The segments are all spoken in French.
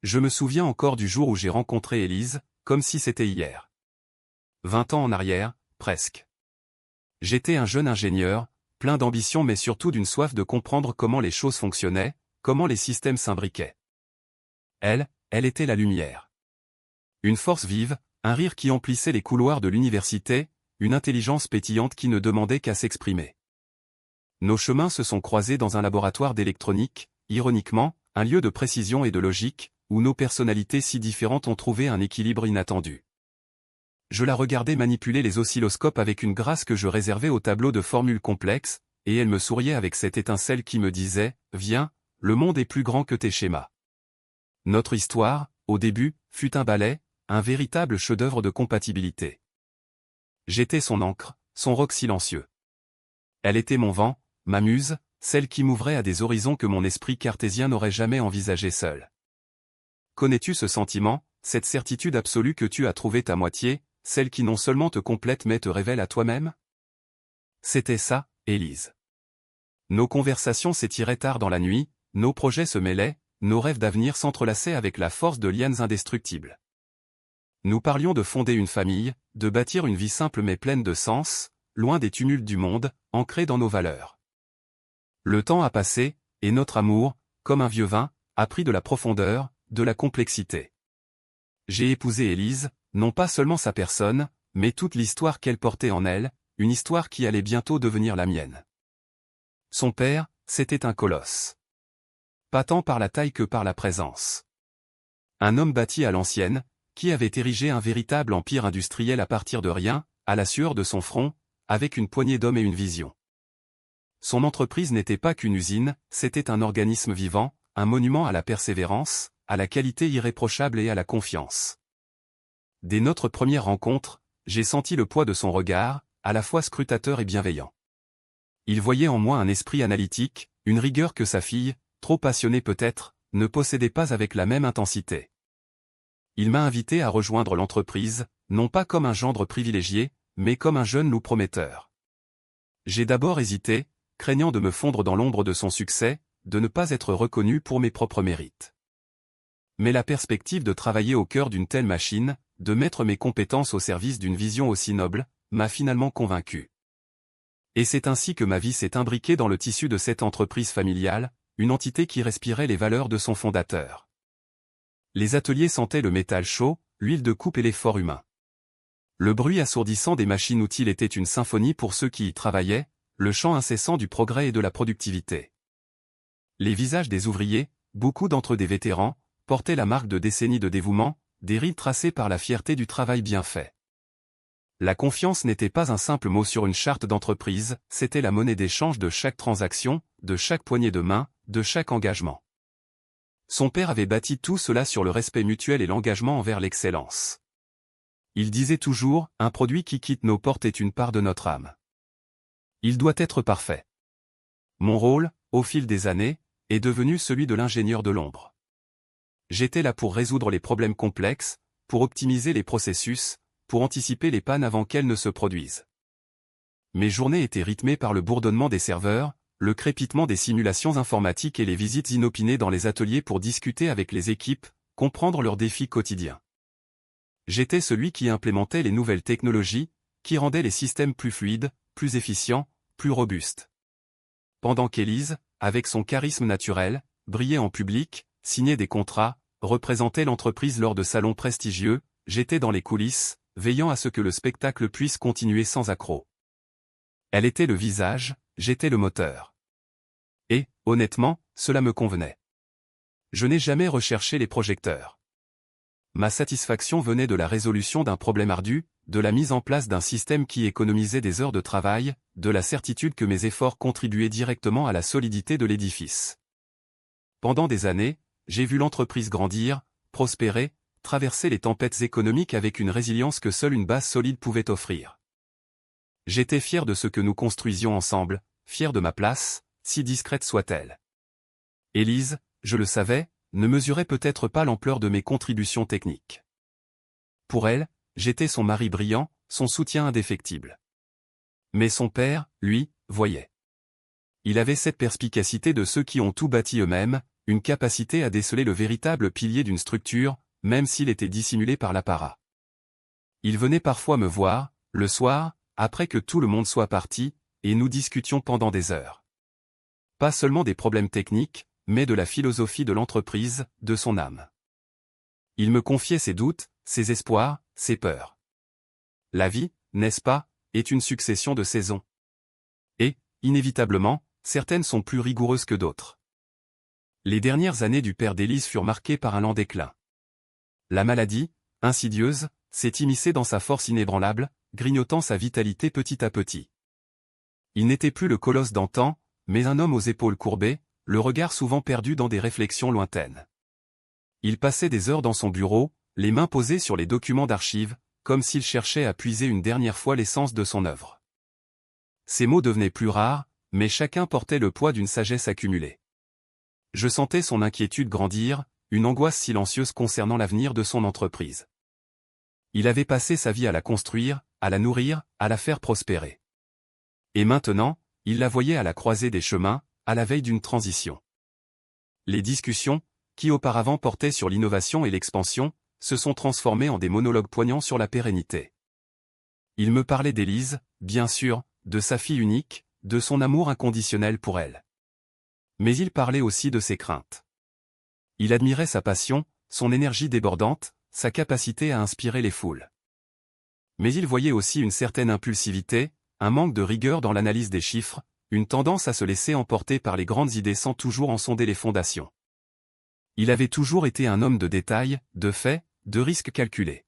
Je me souviens encore du jour où j'ai rencontré Élise, comme si c'était hier. 20 ans en arrière, presque. J'étais un jeune ingénieur, plein d'ambition mais surtout d'une soif de comprendre comment les choses fonctionnaient, comment les systèmes s'imbriquaient. Elle était la lumière. Une force vive, un rire qui emplissait les couloirs de l'université, une intelligence pétillante qui ne demandait qu'à s'exprimer. Nos chemins se sont croisés dans un laboratoire d'électronique, ironiquement, un lieu de précision et de logique, où nos personnalités si différentes ont trouvé un équilibre inattendu. Je la regardais manipuler les oscilloscopes avec une grâce que je réservais aux tableaux de formules complexes, et elle me souriait avec cette étincelle qui me disait « Viens, le monde est plus grand que tes schémas ». Notre histoire, au début, fut un ballet, un véritable chef-d'œuvre de compatibilité. J'étais son encre, son roc silencieux. Elle était mon vent, ma muse, celle qui m'ouvrait à des horizons que mon esprit cartésien n'aurait jamais envisagés seul. Connais-tu ce sentiment, cette certitude absolue que tu as trouvé ta moitié, celle qui non seulement te complète mais te révèle à toi-même? C'était ça, Élise. Nos conversations s'étiraient tard dans la nuit, nos projets se mêlaient, nos rêves d'avenir s'entrelaçaient avec la force de lianes indestructibles. Nous parlions de fonder une famille, de bâtir une vie simple mais pleine de sens, loin des tumultes du monde, ancrée dans nos valeurs. Le temps a passé, et notre amour, comme un vieux vin, a pris de la profondeur, de la complexité. J'ai épousé Élise, non pas seulement sa personne, mais toute l'histoire qu'elle portait en elle, une histoire qui allait bientôt devenir la mienne. Son père, c'était un colosse. Pas tant par la taille que par la présence. Un homme bâti à l'ancienne, qui avait érigé un véritable empire industriel à partir de rien, à la sueur de son front, avec une poignée d'hommes et une vision. Son entreprise n'était pas qu'une usine, c'était un organisme vivant, un monument à la persévérance, à la qualité irréprochable et à la confiance. Dès notre première rencontre, j'ai senti le poids de son regard, à la fois scrutateur et bienveillant. Il voyait en moi un esprit analytique, une rigueur que sa fille, trop passionnée peut-être, ne possédait pas avec la même intensité. Il m'a invité à rejoindre l'entreprise, non pas comme un gendre privilégié, mais comme un jeune loup prometteur. J'ai d'abord hésité, craignant de me fondre dans l'ombre de son succès, de ne pas être reconnu pour mes propres mérites. Mais la perspective de travailler au cœur d'une telle machine, de mettre mes compétences au service d'une vision aussi noble, m'a finalement convaincu. Et c'est ainsi que ma vie s'est imbriquée dans le tissu de cette entreprise familiale, une entité qui respirait les valeurs de son fondateur. Les ateliers sentaient le métal chaud, l'huile de coupe et l'effort humain. Le bruit assourdissant des machines-outils était une symphonie pour ceux qui y travaillaient, le chant incessant du progrès et de la productivité. Les visages des ouvriers, beaucoup d'entre eux des vétérans, portaient la marque de décennies de dévouement, des rides tracées par la fierté du travail bien fait. La confiance n'était pas un simple mot sur une charte d'entreprise, c'était la monnaie d'échange de chaque transaction, de chaque poignée de main, de chaque engagement. Son père avait bâti tout cela sur le respect mutuel et l'engagement envers l'excellence. Il disait toujours, un produit qui quitte nos portes est une part de notre âme. Il doit être parfait. Mon rôle, au fil des années, est devenu celui de l'ingénieur de l'ombre. J'étais là pour résoudre les problèmes complexes, pour optimiser les processus, pour anticiper les pannes avant qu'elles ne se produisent. Mes journées étaient rythmées par le bourdonnement des serveurs, le crépitement des simulations informatiques et les visites inopinées dans les ateliers pour discuter avec les équipes, comprendre leurs défis quotidiens. J'étais celui qui implémentait les nouvelles technologies, qui rendaient les systèmes plus fluides, plus efficients, plus robustes. Pendant qu'Élise, avec son charisme naturel, brillait en public, signait des contrats, représentait l'entreprise lors de salons prestigieux, j'étais dans les coulisses, veillant à ce que le spectacle puisse continuer sans accroc. Elle était le visage, j'étais le moteur. Et, honnêtement, cela me convenait. Je n'ai jamais recherché les projecteurs. Ma satisfaction venait de la résolution d'un problème ardu, de la mise en place d'un système qui économisait des heures de travail, de la certitude que mes efforts contribuaient directement à la solidité de l'édifice. Pendant des années, j'ai vu l'entreprise grandir, prospérer, traverser les tempêtes économiques avec une résilience que seule une base solide pouvait offrir. J'étais fier de ce que nous construisions ensemble, fier de ma place, si discrète soit-elle. Élise, je le savais, ne mesurait peut-être pas l'ampleur de mes contributions techniques. Pour elle, j'étais son mari brillant, son soutien indéfectible. Mais son père, lui, voyait. Il avait cette perspicacité de ceux qui ont tout bâti eux-mêmes, une capacité à déceler le véritable pilier d'une structure, même s'il était dissimulé par l'apparat. Il venait parfois me voir, le soir, après que tout le monde soit parti, et nous discutions pendant des heures. Pas seulement des problèmes techniques, mais de la philosophie de l'entreprise, de son âme. Il me confiait ses doutes, ses espoirs, ses peurs. La vie, n'est-ce pas, est une succession de saisons. Et, inévitablement, certaines sont plus rigoureuses que d'autres. Les dernières années du père d'Élise furent marquées par un lent déclin. La maladie, insidieuse, s'est immiscée dans sa force inébranlable, grignotant sa vitalité petit à petit. Il n'était plus le colosse d'antan, mais un homme aux épaules courbées, le regard souvent perdu dans des réflexions lointaines. Il passait des heures dans son bureau, les mains posées sur les documents d'archives, comme s'il cherchait à puiser une dernière fois l'essence de son œuvre. Ses mots devenaient plus rares, mais chacun portait le poids d'une sagesse accumulée. Je sentais son inquiétude grandir, une angoisse silencieuse concernant l'avenir de son entreprise. Il avait passé sa vie à la construire, à la nourrir, à la faire prospérer. Et maintenant, il la voyait à la croisée des chemins, à la veille d'une transition. Les discussions, qui auparavant portaient sur l'innovation et l'expansion, se sont transformées en des monologues poignants sur la pérennité. Il me parlait d'Élise, bien sûr, de sa fille unique, de son amour inconditionnel pour elle. Mais il parlait aussi de ses craintes. Il admirait sa passion, son énergie débordante, sa capacité à inspirer les foules. Mais il voyait aussi une certaine impulsivité, un manque de rigueur dans l'analyse des chiffres, une tendance à se laisser emporter par les grandes idées sans toujours en sonder les fondations. Il avait toujours été un homme de détails, de faits, de risques calculés.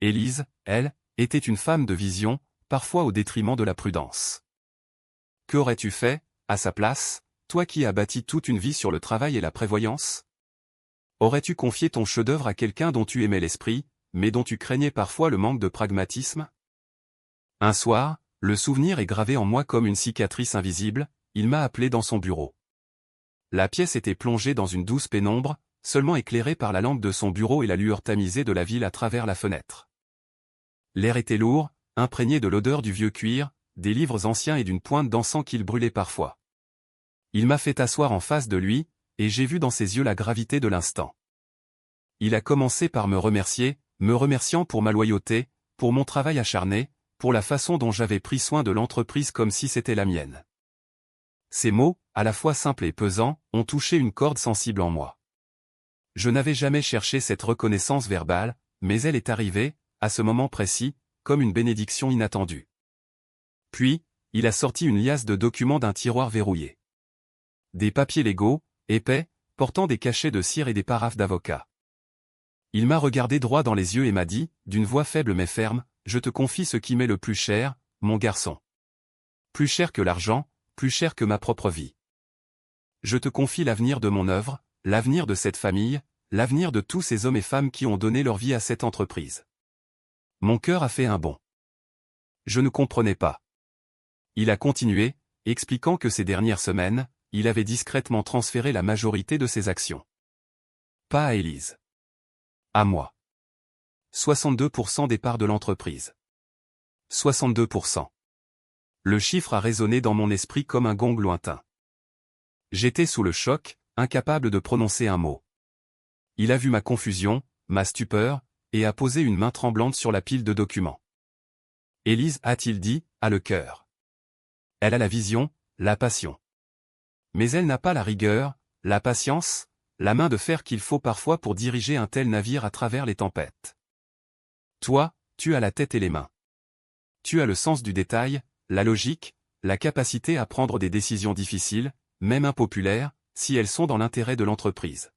Élise, elle, était une femme de vision, parfois au détriment de la prudence. Qu'aurais-tu fait, à sa place, toi qui as bâti toute une vie sur le travail et la prévoyance? Aurais-tu confié ton chef-d'œuvre à quelqu'un dont tu aimais l'esprit, mais dont tu craignais parfois le manque de pragmatisme? Un soir, le souvenir est gravé en moi comme une cicatrice invisible, il m'a appelé dans son bureau. La pièce était plongée dans une douce pénombre, seulement éclairée par la lampe de son bureau et la lueur tamisée de la ville à travers la fenêtre. L'air était lourd, imprégné de l'odeur du vieux cuir, des livres anciens et d'une pointe d'encens qu'il brûlait parfois. Il m'a fait asseoir en face de lui, et j'ai vu dans ses yeux la gravité de l'instant. Il a commencé par me remerciant pour ma loyauté, pour mon travail acharné, pour la façon dont j'avais pris soin de l'entreprise comme si c'était la mienne. Ces mots, à la fois simples et pesants, ont touché une corde sensible en moi. Je n'avais jamais cherché cette reconnaissance verbale, mais elle est arrivée, à ce moment précis, comme une bénédiction inattendue. Puis, il a sorti une liasse de documents d'un tiroir verrouillé. Des papiers légaux, épais, portant des cachets de cire et des paraphes d'avocat. Il m'a regardé droit dans les yeux et m'a dit, d'une voix faible mais ferme, « Je te confie ce qui m'est le plus cher, mon garçon. Plus cher que l'argent, plus cher que ma propre vie. Je te confie l'avenir de mon œuvre, l'avenir de cette famille, l'avenir de tous ces hommes et femmes qui ont donné leur vie à cette entreprise. » Mon cœur a fait un bond. Je ne comprenais pas. Il a continué, expliquant que ces dernières semaines, il avait discrètement transféré la majorité de ses actions. Pas à Élise. À moi. 62% des parts de l'entreprise. 62%. Le chiffre a résonné dans mon esprit comme un gong lointain. J'étais sous le choc, incapable de prononcer un mot. Il a vu ma confusion, ma stupeur, et a posé une main tremblante sur la pile de documents. Élise, a-t-il dit, a le cœur. Elle a la vision, la passion. Mais elle n'a pas la rigueur, la patience, la main de fer qu'il faut parfois pour diriger un tel navire à travers les tempêtes. Toi, tu as la tête et les mains. Tu as le sens du détail, la logique, la capacité à prendre des décisions difficiles, même impopulaires, si elles sont dans l'intérêt de l'entreprise.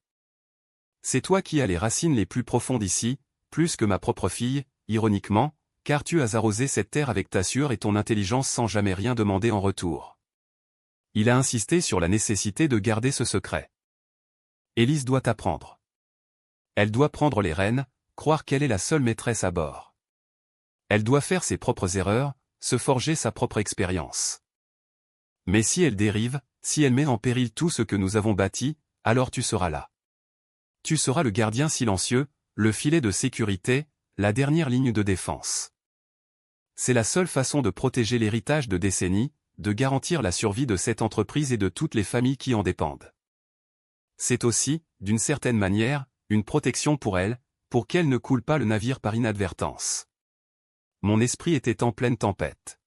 C'est toi qui as les racines les plus profondes ici, plus que ma propre fille, ironiquement, car tu as arrosé cette terre avec ta sueur et ton intelligence sans jamais rien demander en retour. Il a insisté sur la nécessité de garder ce secret. Élise doit apprendre. Elle doit prendre les rênes, croire qu'elle est la seule maîtresse à bord. Elle doit faire ses propres erreurs, se forger sa propre expérience. Mais si elle dérive, si elle met en péril tout ce que nous avons bâti, alors tu seras là. Tu seras le gardien silencieux, le filet de sécurité, la dernière ligne de défense. C'est la seule façon de protéger l'héritage de décennies, de garantir la survie de cette entreprise et de toutes les familles qui en dépendent. C'est aussi, d'une certaine manière, une protection pour elle, pour qu'elle ne coule pas le navire par inadvertance. Mon esprit était en pleine tempête.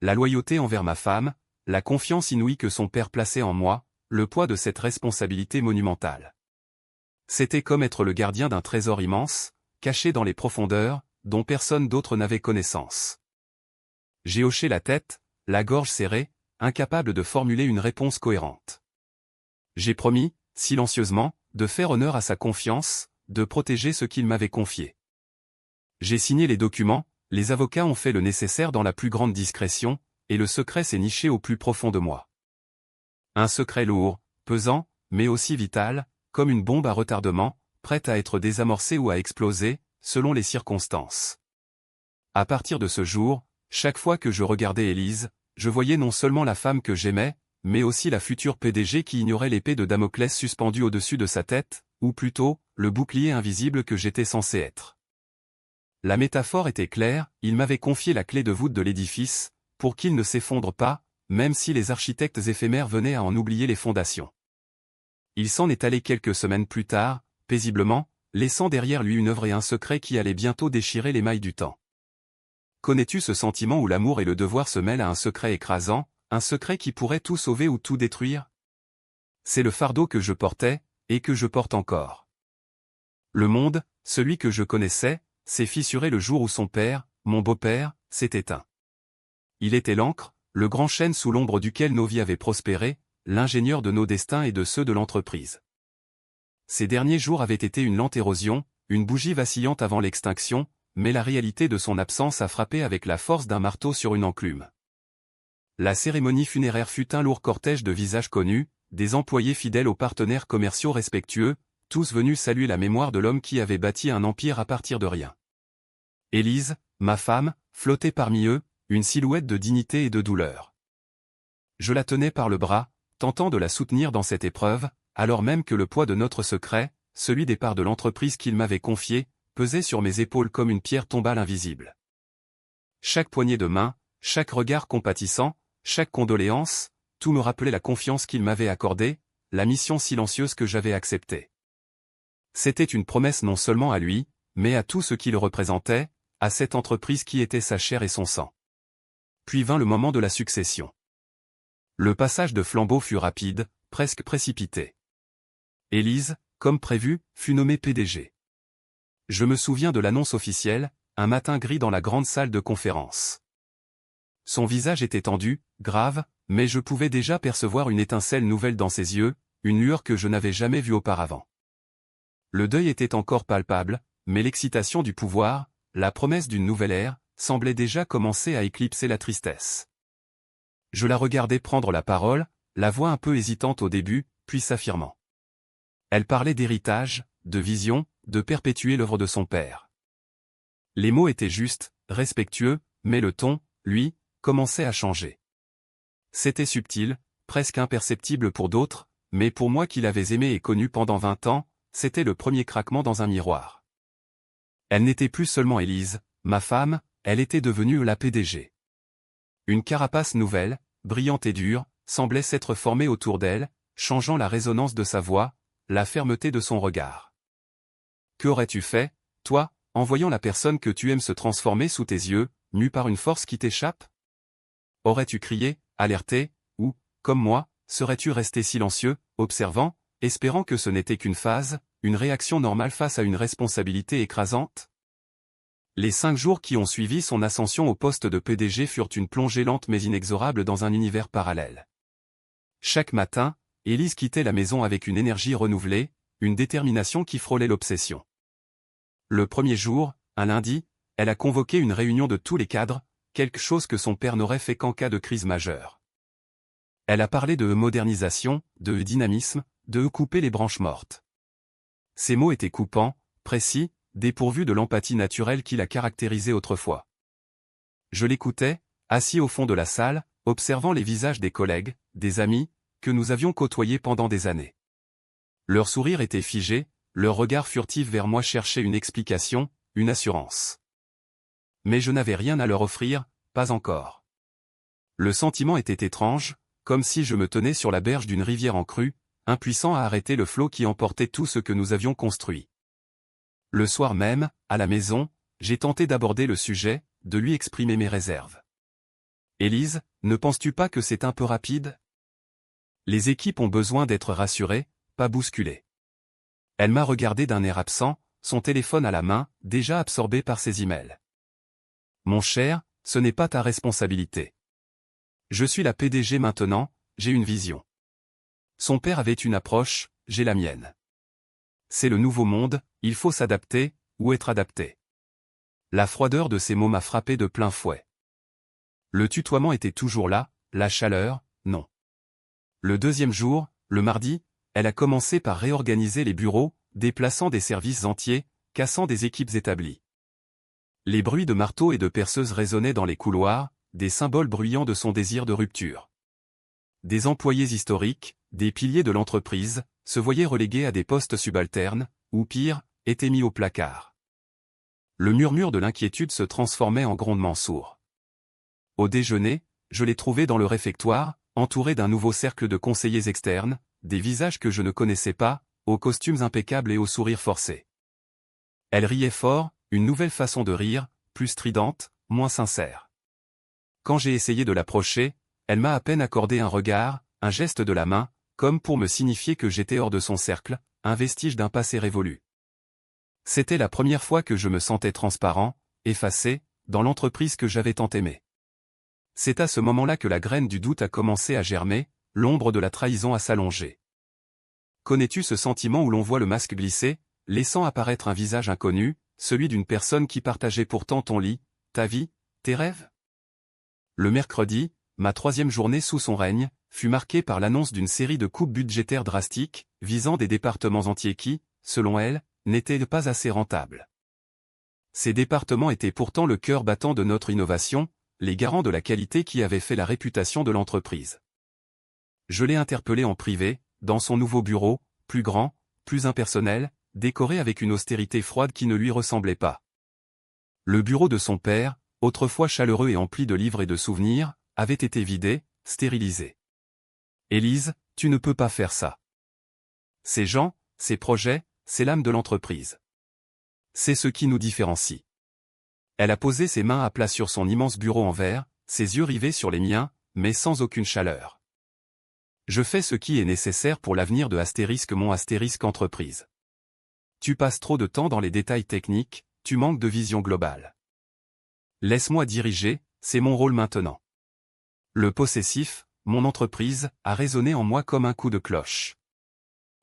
La loyauté envers ma femme, la confiance inouïe que son père plaçait en moi, le poids de cette responsabilité monumentale. C'était comme être le gardien d'un trésor immense, caché dans les profondeurs, dont personne d'autre n'avait connaissance. J'ai hoché la tête, la gorge serrée, incapable de formuler une réponse cohérente. J'ai promis, silencieusement, de faire honneur à sa confiance, de protéger ce qu'il m'avait confié. J'ai signé les documents, les avocats ont fait le nécessaire dans la plus grande discrétion, et le secret s'est niché au plus profond de moi. Un secret lourd, pesant, mais aussi vital, comme une bombe à retardement, prête à être désamorcée ou à exploser, selon les circonstances. À partir de ce jour, chaque fois que je regardais Élise, je voyais non seulement la femme que j'aimais, mais aussi la future PDG qui ignorait l'épée de Damoclès suspendue au-dessus de sa tête, ou plutôt, le bouclier invisible que j'étais censé être. La métaphore était claire, il m'avait confié la clé de voûte de l'édifice, pour qu'il ne s'effondre pas, même si les architectes éphémères venaient à en oublier les fondations. Il s'en est allé quelques semaines plus tard, paisiblement, laissant derrière lui une œuvre et un secret qui allaient bientôt déchirer les mailles du temps. Connais-tu ce sentiment où l'amour et le devoir se mêlent à un secret écrasant, un secret qui pourrait tout sauver ou tout détruire? C'est le fardeau que je portais, et que je porte encore. Le monde, celui que je connaissais, s'est fissuré le jour où son père, mon beau-père, s'est éteint. Il était l'encre, le grand chêne sous l'ombre duquel nos vies avaient prospéré, l'ingénieur de nos destins et de ceux de l'entreprise. Ces derniers jours avaient été une lente érosion, une bougie vacillante avant l'extinction, mais la réalité de son absence a frappé avec la force d'un marteau sur une enclume. La cérémonie funéraire fut un lourd cortège de visages connus, des employés fidèles aux partenaires commerciaux respectueux, tous venus saluer la mémoire de l'homme qui avait bâti un empire à partir de rien. Élise, ma femme, flottait parmi eux, une silhouette de dignité et de douleur. Je la tenais par le bras, tentant de la soutenir dans cette épreuve, alors même que le poids de notre secret, celui des parts de l'entreprise qu'il m'avait confiée, pesait sur mes épaules comme une pierre tombale invisible. Chaque poignée de main, chaque regard compatissant, chaque condoléance, tout me rappelait la confiance qu'il m'avait accordée, la mission silencieuse que j'avais acceptée. C'était une promesse non seulement à lui, mais à tout ce qu'il représentait, à cette entreprise qui était sa chair et son sang. Puis vint le moment de la succession. Le passage de flambeau fut rapide, presque précipité. Élise, comme prévu, fut nommée PDG. Je me souviens de l'annonce officielle, un matin gris dans la grande salle de conférence. Son visage était tendu, grave, mais je pouvais déjà percevoir une étincelle nouvelle dans ses yeux, une lueur que je n'avais jamais vue auparavant. Le deuil était encore palpable, mais l'excitation du pouvoir, la promesse d'une nouvelle ère, semblait déjà commencer à éclipser la tristesse. Je la regardais prendre la parole, la voix un peu hésitante au début, puis s'affirmant. Elle parlait d'héritage, de vision, de perpétuer l'œuvre de son père. Les mots étaient justes, respectueux, mais le ton, lui, commençait à changer. C'était subtil, presque imperceptible pour d'autres, mais pour moi qui l'avais aimé et connu pendant 20 ans, c'était le premier craquement dans un miroir. Elle n'était plus seulement Élise, ma femme, elle était devenue la PDG. Une carapace nouvelle, brillante et dure, semblait s'être formée autour d'elle, changeant la résonance de sa voix, la fermeté de son regard. Qu'aurais-tu fait, toi, en voyant la personne que tu aimes se transformer sous tes yeux, mue par une force qui t'échappe? Aurais-tu crié, alerté, ou, comme moi, serais-tu resté silencieux, observant, espérant que ce n'était qu'une phase, une réaction normale face à une responsabilité écrasante? Les 5 jours qui ont suivi son ascension au poste de PDG furent une plongée lente mais inexorable dans un univers parallèle. Chaque matin, Élise quittait la maison avec une énergie renouvelée, une détermination qui frôlait l'obsession. Le premier jour, un lundi, elle a convoqué une réunion de tous les cadres, quelque chose que son père n'aurait fait qu'en cas de crise majeure. Elle a parlé de modernisation, de dynamisme, de couper les branches mortes. Ces mots étaient coupants, précis, dépourvus de l'empathie naturelle qui la caractérisait autrefois. Je l'écoutais, assis au fond de la salle, observant les visages des collègues, des amis, que nous avions côtoyés pendant des années. Leur sourire était figé, leur regard furtif vers moi cherchait une explication, une assurance. Mais je n'avais rien à leur offrir, pas encore. Le sentiment était étrange, comme si je me tenais sur la berge d'une rivière en crue, impuissant à arrêter le flot qui emportait tout ce que nous avions construit. Le soir même, à la maison, j'ai tenté d'aborder le sujet, de lui exprimer mes réserves. Élise, ne penses-tu pas que c'est un peu rapide? Les équipes ont besoin d'être rassurées, pas bousculées. Elle m'a regardé d'un air absent, son téléphone à la main, déjà absorbé par ses emails. Mon cher, ce n'est pas ta responsabilité. Je suis la PDG maintenant, j'ai une vision. Son père avait une approche, j'ai la mienne. C'est le nouveau monde, il faut s'adapter, ou être adapté. La froideur de ces mots m'a frappé de plein fouet. Le tutoiement était toujours là, la chaleur, non. Le deuxième jour, le mardi, elle a commencé par réorganiser les bureaux, déplaçant des services entiers, cassant des équipes établies. Les bruits de marteaux et de perceuses résonnaient dans les couloirs, des symboles bruyants de son désir de rupture. Des employés historiques, des piliers de l'entreprise, se voyaient relégués à des postes subalternes, ou pire, étaient mis au placard. Le murmure de l'inquiétude se transformait en grondement sourd. Au déjeuner, je l'ai trouvée dans le réfectoire, entourée d'un nouveau cercle de conseillers externes, des visages que je ne connaissais pas, aux costumes impeccables et aux sourires forcés. Elle riait fort, une nouvelle façon de rire, plus stridente, moins sincère. Quand j'ai essayé de l'approcher, elle m'a à peine accordé un regard, un geste de la main, comme pour me signifier que j'étais hors de son cercle, un vestige d'un passé révolu. C'était la première fois que je me sentais transparent, effacé, dans l'entreprise que j'avais tant aimée. C'est à ce moment-là que la graine du doute a commencé à germer, l'ombre de la trahison à s'allonger. Connais-tu ce sentiment où l'on voit le masque glisser, laissant apparaître un visage inconnu, celui d'une personne qui partageait pourtant ton lit, ta vie, tes rêves? Le mercredi, ma 3e journée sous son règne, fut marquée par l'annonce d'une série de coupes budgétaires drastiques, visant des départements entiers qui, selon elle, n'étaient pas assez rentables. Ces départements étaient pourtant le cœur battant de notre innovation, les garants de la qualité qui avait fait la réputation de l'entreprise. Je l'ai interpellé en privé, dans son nouveau bureau, plus grand, plus impersonnel, décoré avec une austérité froide qui ne lui ressemblait pas. Le bureau de son père, autrefois chaleureux et empli de livres et de souvenirs, avait été vidé, stérilisé. Élise, tu ne peux pas faire ça. Ces gens, ces projets, c'est l'âme de l'entreprise. C'est ce qui nous différencie. Elle a posé ses mains à plat sur son immense bureau en verre, ses yeux rivés sur les miens, mais sans aucune chaleur. Je fais ce qui est nécessaire pour l'avenir de mon astérisque entreprise. Tu passes trop de temps dans les détails techniques, tu manques de vision globale. Laisse-moi diriger, c'est mon rôle maintenant. Le possessif, mon entreprise, a résonné en moi comme un coup de cloche.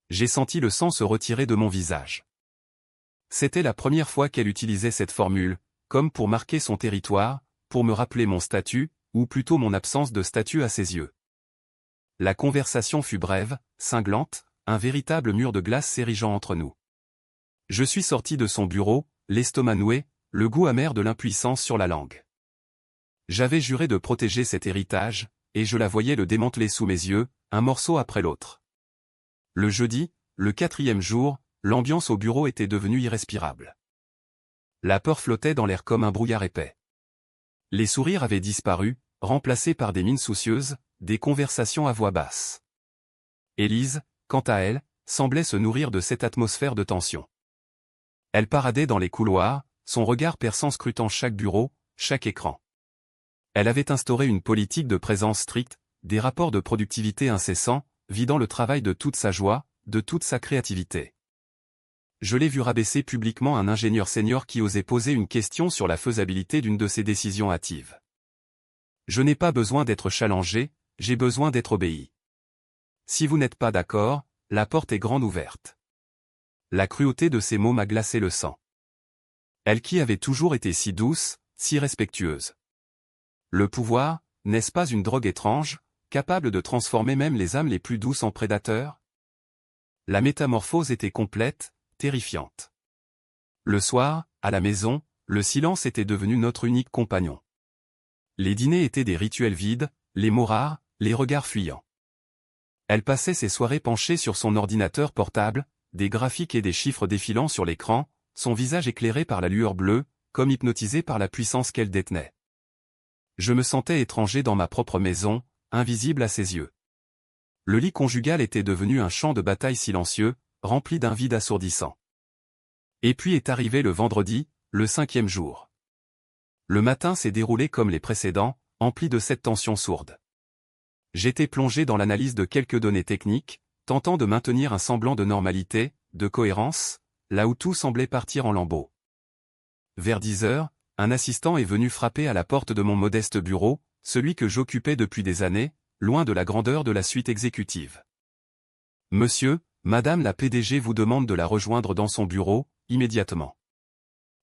J'ai senti le sang se retirer de mon visage. C'était la première fois qu'elle utilisait cette formule, comme pour marquer son territoire, pour me rappeler mon statut, ou plutôt mon absence de statut à ses yeux. La conversation fut brève, cinglante, un véritable mur de glace s'érigeant entre nous. Je suis sorti de son bureau, l'estomac noué, le goût amer de l'impuissance sur la langue. J'avais juré de protéger cet héritage, et je la voyais le démanteler sous mes yeux, un morceau après l'autre. Le jeudi, le 4e jour, l'ambiance au bureau était devenue irrespirable. La peur flottait dans l'air comme un brouillard épais. Les sourires avaient disparu, remplacés par des mines soucieuses, des conversations à voix basse. Élise, quant à elle, semblait se nourrir de cette atmosphère de tension. Elle paradait dans les couloirs, son regard perçant scrutant chaque bureau, chaque écran. Elle avait instauré une politique de présence stricte, des rapports de productivité incessants, vidant le travail de toute sa joie, de toute sa créativité. Je l'ai vu rabaisser publiquement un ingénieur senior qui osait poser une question sur la faisabilité d'une de ses décisions hâtives. Je n'ai pas besoin d'être challengé, j'ai besoin d'être obéi. Si vous n'êtes pas d'accord, la porte est grande ouverte. La cruauté de ces mots m'a glacé le sang. Elle qui avait toujours été si douce, si respectueuse. Le pouvoir, n'est-ce pas une drogue étrange, capable de transformer même les âmes les plus douces en prédateurs? La métamorphose était complète, terrifiante. Le soir, à la maison, le silence était devenu notre unique compagnon. Les dîners étaient des rituels vides, les mots rares, les regards fuyants. Elle passait ses soirées penchée sur son ordinateur portable, des graphiques et des chiffres défilant sur l'écran, son visage éclairé par la lueur bleue, comme hypnotisé par la puissance qu'elle détenait. Je me sentais étranger dans ma propre maison, invisible à ses yeux. Le lit conjugal était devenu un champ de bataille silencieux, rempli d'un vide assourdissant. Et puis est arrivé le vendredi, le 5e jour. Le matin s'est déroulé comme les précédents, empli de cette tension sourde. J'étais plongé dans l'analyse de quelques données techniques, tentant de maintenir un semblant de normalité, de cohérence, là où tout semblait partir en lambeaux. Vers 10 heures, un assistant est venu frapper à la porte de mon modeste bureau, celui que j'occupais depuis des années, loin de la grandeur de la suite exécutive. Monsieur, Madame la PDG vous demande de la rejoindre dans son bureau, immédiatement.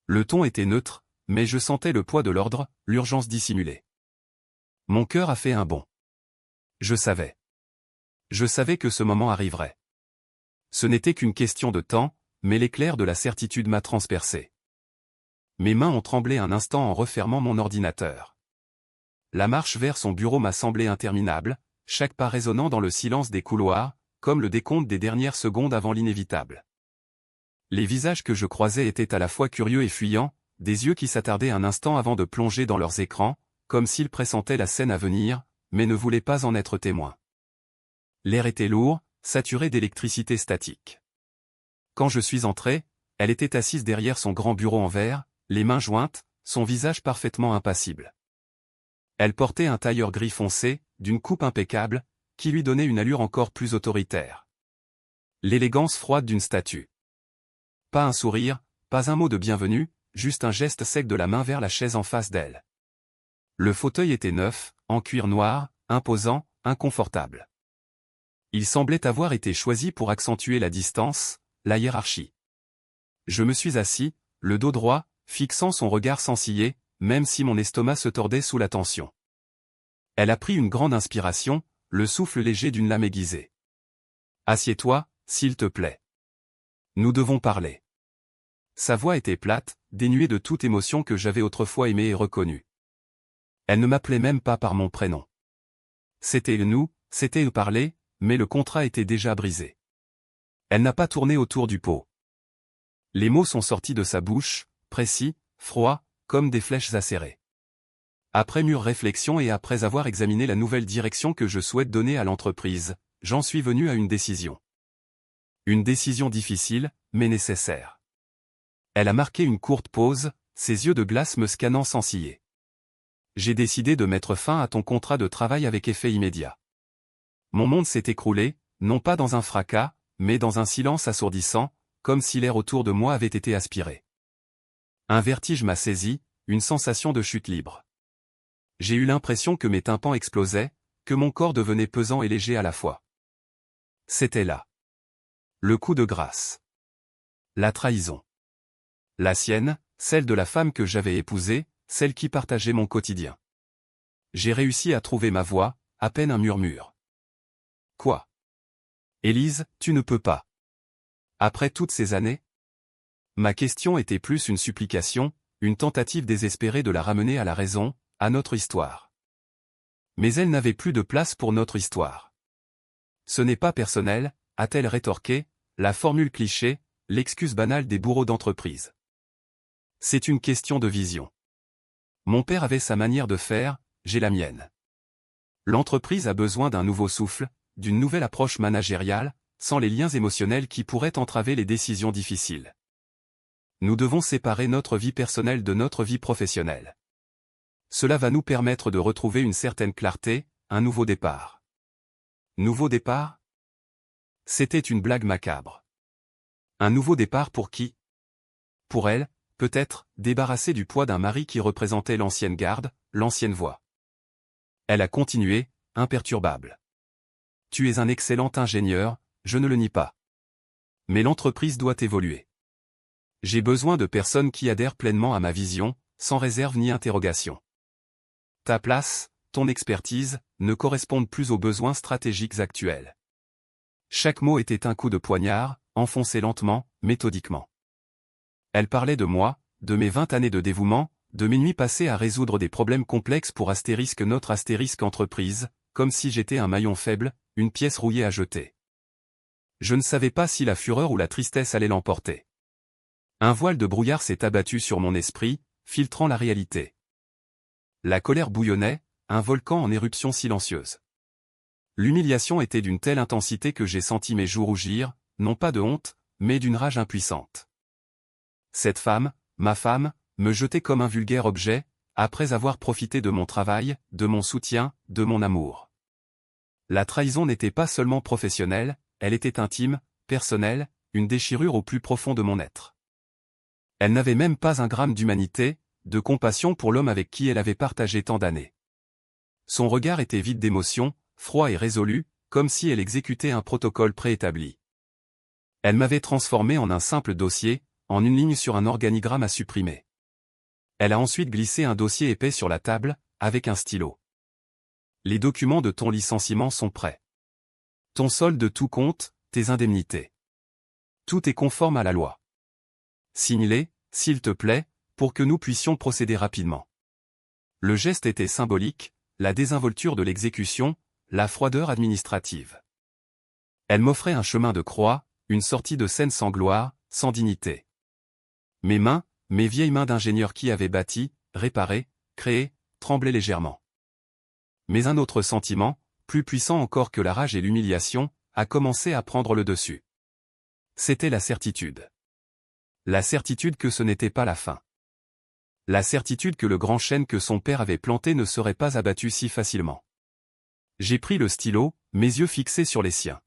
Le ton était neutre, mais je sentais le poids de l'ordre, l'urgence dissimulée. Mon cœur a fait un bond. Je savais. Je savais que ce moment arriverait. Ce n'était qu'une question de temps, mais l'éclair de la certitude m'a transpercé. Mes mains ont tremblé un instant en refermant mon ordinateur. La marche vers son bureau m'a semblé interminable, chaque pas résonnant dans le silence des couloirs, comme le décompte des dernières secondes avant l'inévitable. Les visages que je croisais étaient à la fois curieux et fuyants, des yeux qui s'attardaient un instant avant de plonger dans leurs écrans, comme s'ils pressentaient la scène à venir, mais ne voulaient pas en être témoins. L'air était lourd, saturé d'électricité statique. Quand je suis entré, elle était assise derrière son grand bureau en verre, les mains jointes, son visage parfaitement impassible. Elle portait un tailleur gris foncé, d'une coupe impeccable, qui lui donnait une allure encore plus autoritaire. L'élégance froide d'une statue. Pas un sourire, pas un mot de bienvenue, juste un geste sec de la main vers la chaise en face d'elle. Le fauteuil était neuf, en cuir noir, imposant, inconfortable. Il semblait avoir été choisi pour accentuer la distance, la hiérarchie. Je me suis assis, le dos droit, fixant son regard sans ciller, même si mon estomac se tordait sous la tension. Elle a pris une grande inspiration, le souffle léger d'une lame aiguisée. « Assieds-toi, s'il te plaît. Nous devons parler. » Sa voix était plate, dénuée de toute émotion que j'avais autrefois aimée et reconnue. Elle ne m'appelait même pas par mon prénom. C'était le nous, c'était le parler, mais le contrat était déjà brisé. Elle n'a pas tourné autour du pot. Les mots sont sortis de sa bouche, précis, froids, comme des flèches acérées. Après mûre réflexion et après avoir examiné la nouvelle direction que je souhaite donner à l'entreprise, j'en suis venu à une décision. Une décision difficile, mais nécessaire. Elle a marqué une courte pause, ses yeux de glace me scannant sans ciller. J'ai décidé de mettre fin à ton contrat de travail avec effet immédiat. Mon monde s'est écroulé, non pas dans un fracas, mais dans un silence assourdissant, comme si l'air autour de moi avait été aspiré. Un vertige m'a saisi, une sensation de chute libre. J'ai eu l'impression que mes tympans explosaient, que mon corps devenait pesant et léger à la fois. C'était là. Le coup de grâce. La trahison. La sienne, celle de la femme que j'avais épousée, celle qui partageait mon quotidien. J'ai réussi à trouver ma voix, à peine un murmure. Quoi? Élise, tu ne peux pas. Après toutes ces années? Ma question était plus une supplication, une tentative désespérée de la ramener à la raison, à notre histoire. Mais elle n'avait plus de place pour notre histoire. Ce n'est pas personnel, a-t-elle rétorqué, la formule cliché, l'excuse banale des bourreaux d'entreprise. C'est une question de vision. Mon père avait sa manière de faire, j'ai la mienne. L'entreprise a besoin d'un nouveau souffle, d'une nouvelle approche managériale, sans les liens émotionnels qui pourraient entraver les décisions difficiles. Nous devons séparer notre vie personnelle de notre vie professionnelle. Cela va nous permettre de retrouver une certaine clarté, un nouveau départ. Nouveau départ? C'était une blague macabre. Un nouveau départ pour qui? Pour elle, peut-être, débarrassée du poids d'un mari qui représentait l'ancienne garde, l'ancienne voix. Elle a continué, imperturbable. Tu es un excellent ingénieur, je ne le nie pas. Mais l'entreprise doit évoluer. J'ai besoin de personnes qui adhèrent pleinement à ma vision, sans réserve ni interrogation. Ta place, ton expertise, ne correspondent plus aux besoins stratégiques actuels. Chaque mot était un coup de poignard, enfoncé lentement, méthodiquement. Elle parlait de moi, de mes 20 années de dévouement, de mes nuits passées à résoudre des problèmes complexes pour notre entreprise, comme si j'étais un maillon faible, une pièce rouillée à jeter. Je ne savais pas si la fureur ou la tristesse allait l'emporter. Un voile de brouillard s'est abattu sur mon esprit, filtrant la réalité. La colère bouillonnait, un volcan en éruption silencieuse. L'humiliation était d'une telle intensité que j'ai senti mes joues rougir, non pas de honte, mais d'une rage impuissante. Cette femme, ma femme, me jetait comme un vulgaire objet, après avoir profité de mon travail, de mon soutien, de mon amour. La trahison n'était pas seulement professionnelle, elle était intime, personnelle, une déchirure au plus profond de mon être. Elle n'avait même pas un gramme d'humanité, de compassion pour l'homme avec qui elle avait partagé tant d'années. Son regard était vide d'émotion, froid et résolu, comme si elle exécutait un protocole préétabli. Elle m'avait transformé en un simple dossier, en une ligne sur un organigramme à supprimer. Elle a ensuite glissé un dossier épais sur la table, avec un stylo. Les documents de ton licenciement sont prêts. Ton solde de tout compte, tes indemnités. Tout est conforme à la loi. Signe-les, s'il te plaît, pour que nous puissions procéder rapidement. Le geste était symbolique, la désinvolture de l'exécution, la froideur administrative. Elle m'offrait un chemin de croix, une sortie de scène sans gloire, sans dignité. Mes mains, mes vieilles mains d'ingénieur qui avaient bâti, réparé, créé, tremblaient légèrement. Mais un autre sentiment, plus puissant encore que la rage et l'humiliation, a commencé à prendre le dessus. C'était la certitude. La certitude que ce n'était pas la fin. La certitude que le grand chêne que son père avait planté ne serait pas abattu si facilement. J'ai pris le stylo, mes yeux fixés sur les siens.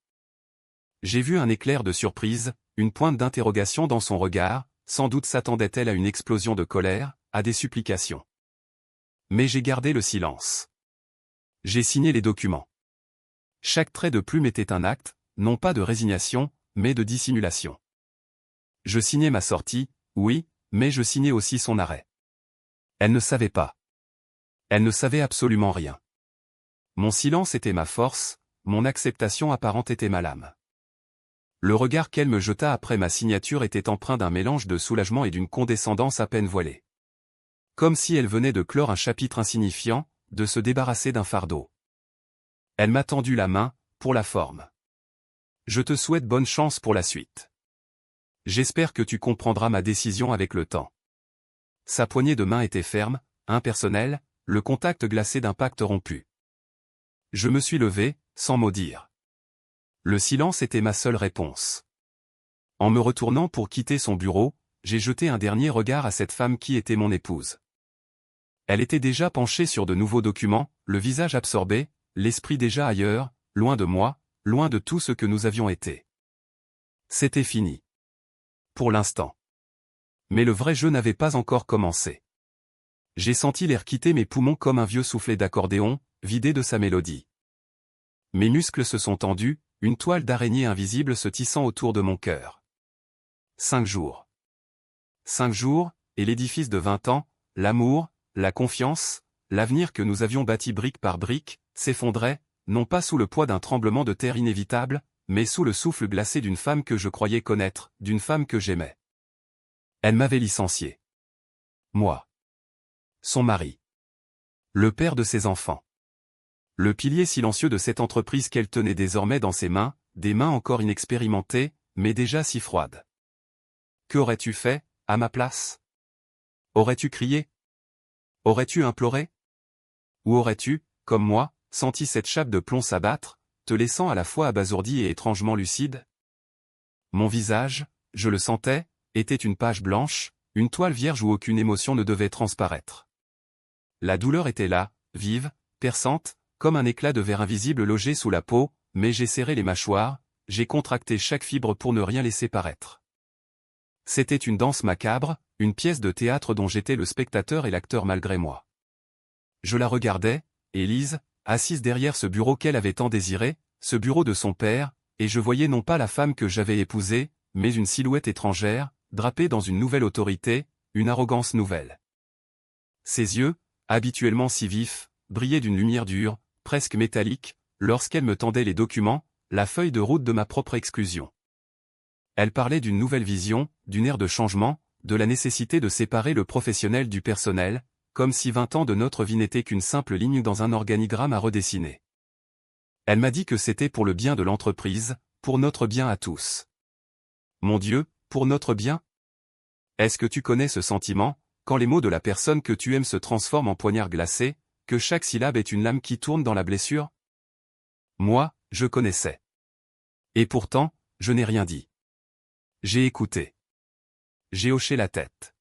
J'ai vu un éclair de surprise, une pointe d'interrogation dans son regard, sans doute s'attendait-elle à une explosion de colère, à des supplications. Mais j'ai gardé le silence. J'ai signé les documents. Chaque trait de plume était un acte, non pas de résignation, mais de dissimulation. Je signais ma sortie, oui, mais je signais aussi son arrêt. Elle ne savait pas. Elle ne savait absolument rien. Mon silence était ma force, mon acceptation apparente était ma lame. Le regard qu'elle me jeta après ma signature était empreint d'un mélange de soulagement et d'une condescendance à peine voilée. Comme si elle venait de clore un chapitre insignifiant, de se débarrasser d'un fardeau. Elle m'a tendu la main, pour la forme. Je te souhaite bonne chance pour la suite. J'espère que tu comprendras ma décision avec le temps. Sa poignée de main était ferme, impersonnelle, le contact glacé d'un pacte rompu. Je me suis levé, sans mot dire. Le silence était ma seule réponse. En me retournant pour quitter son bureau, j'ai jeté un dernier regard à cette femme qui était mon épouse. Elle était déjà penchée sur de nouveaux documents, le visage absorbé, l'esprit déjà ailleurs, loin de moi, loin de tout ce que nous avions été. C'était fini. Pour l'instant. Mais le vrai jeu n'avait pas encore commencé. J'ai senti l'air quitter mes poumons comme un vieux soufflet d'accordéon, vidé de sa mélodie. Mes muscles se sont tendus, une toile d'araignée invisible se tissant autour de mon cœur. 5 jours. 5 jours, et l'édifice de 20 ans, l'amour, la confiance, l'avenir que nous avions bâti brique par brique, s'effondrait, non pas sous le poids d'un tremblement de terre inévitable, mais sous le souffle glacé d'une femme que je croyais connaître, d'une femme que j'aimais. Elle m'avait licencié. Moi. Son mari. Le père de ses enfants. Le pilier silencieux de cette entreprise qu'elle tenait désormais dans ses mains, des mains encore inexpérimentées, mais déjà si froides. Qu'aurais-tu fait, à ma place? Aurais-tu crié? Aurais-tu imploré? Ou aurais-tu, comme moi, senti cette chape de plomb s'abattre, te laissant à la fois abasourdi et étrangement lucide? Mon visage, je le sentais, était une page blanche, une toile vierge où aucune émotion ne devait transparaître. La douleur était là, vive, perçante, comme un éclat de verre invisible logé sous la peau, mais j'ai serré les mâchoires, j'ai contracté chaque fibre pour ne rien laisser paraître. C'était une danse macabre, une pièce de théâtre dont j'étais le spectateur et l'acteur malgré moi. Je la regardais, Élise, assise derrière ce bureau qu'elle avait tant désiré, ce bureau de son père, et je voyais non pas la femme que j'avais épousée, mais une silhouette étrangère, drapée dans une nouvelle autorité, une arrogance nouvelle. Ses yeux, habituellement si vifs, brillaient d'une lumière dure, presque métallique, lorsqu'elle me tendait les documents, la feuille de route de ma propre exclusion. Elle parlait d'une nouvelle vision, d'une ère de changement, de la nécessité de séparer le professionnel du personnel, comme si 20 ans de notre vie n'étaient qu'une simple ligne dans un organigramme à redessiner. Elle m'a dit que c'était pour le bien de l'entreprise, pour notre bien à tous. Mon Dieu, pour notre bien? Est-ce que tu connais ce sentiment, quand les mots de la personne que tu aimes se transforment en poignard glacé, que chaque syllabe est une lame qui tourne dans la blessure? Moi, je connaissais. Et pourtant, je n'ai rien dit. J'ai écouté. J'ai hoché la tête.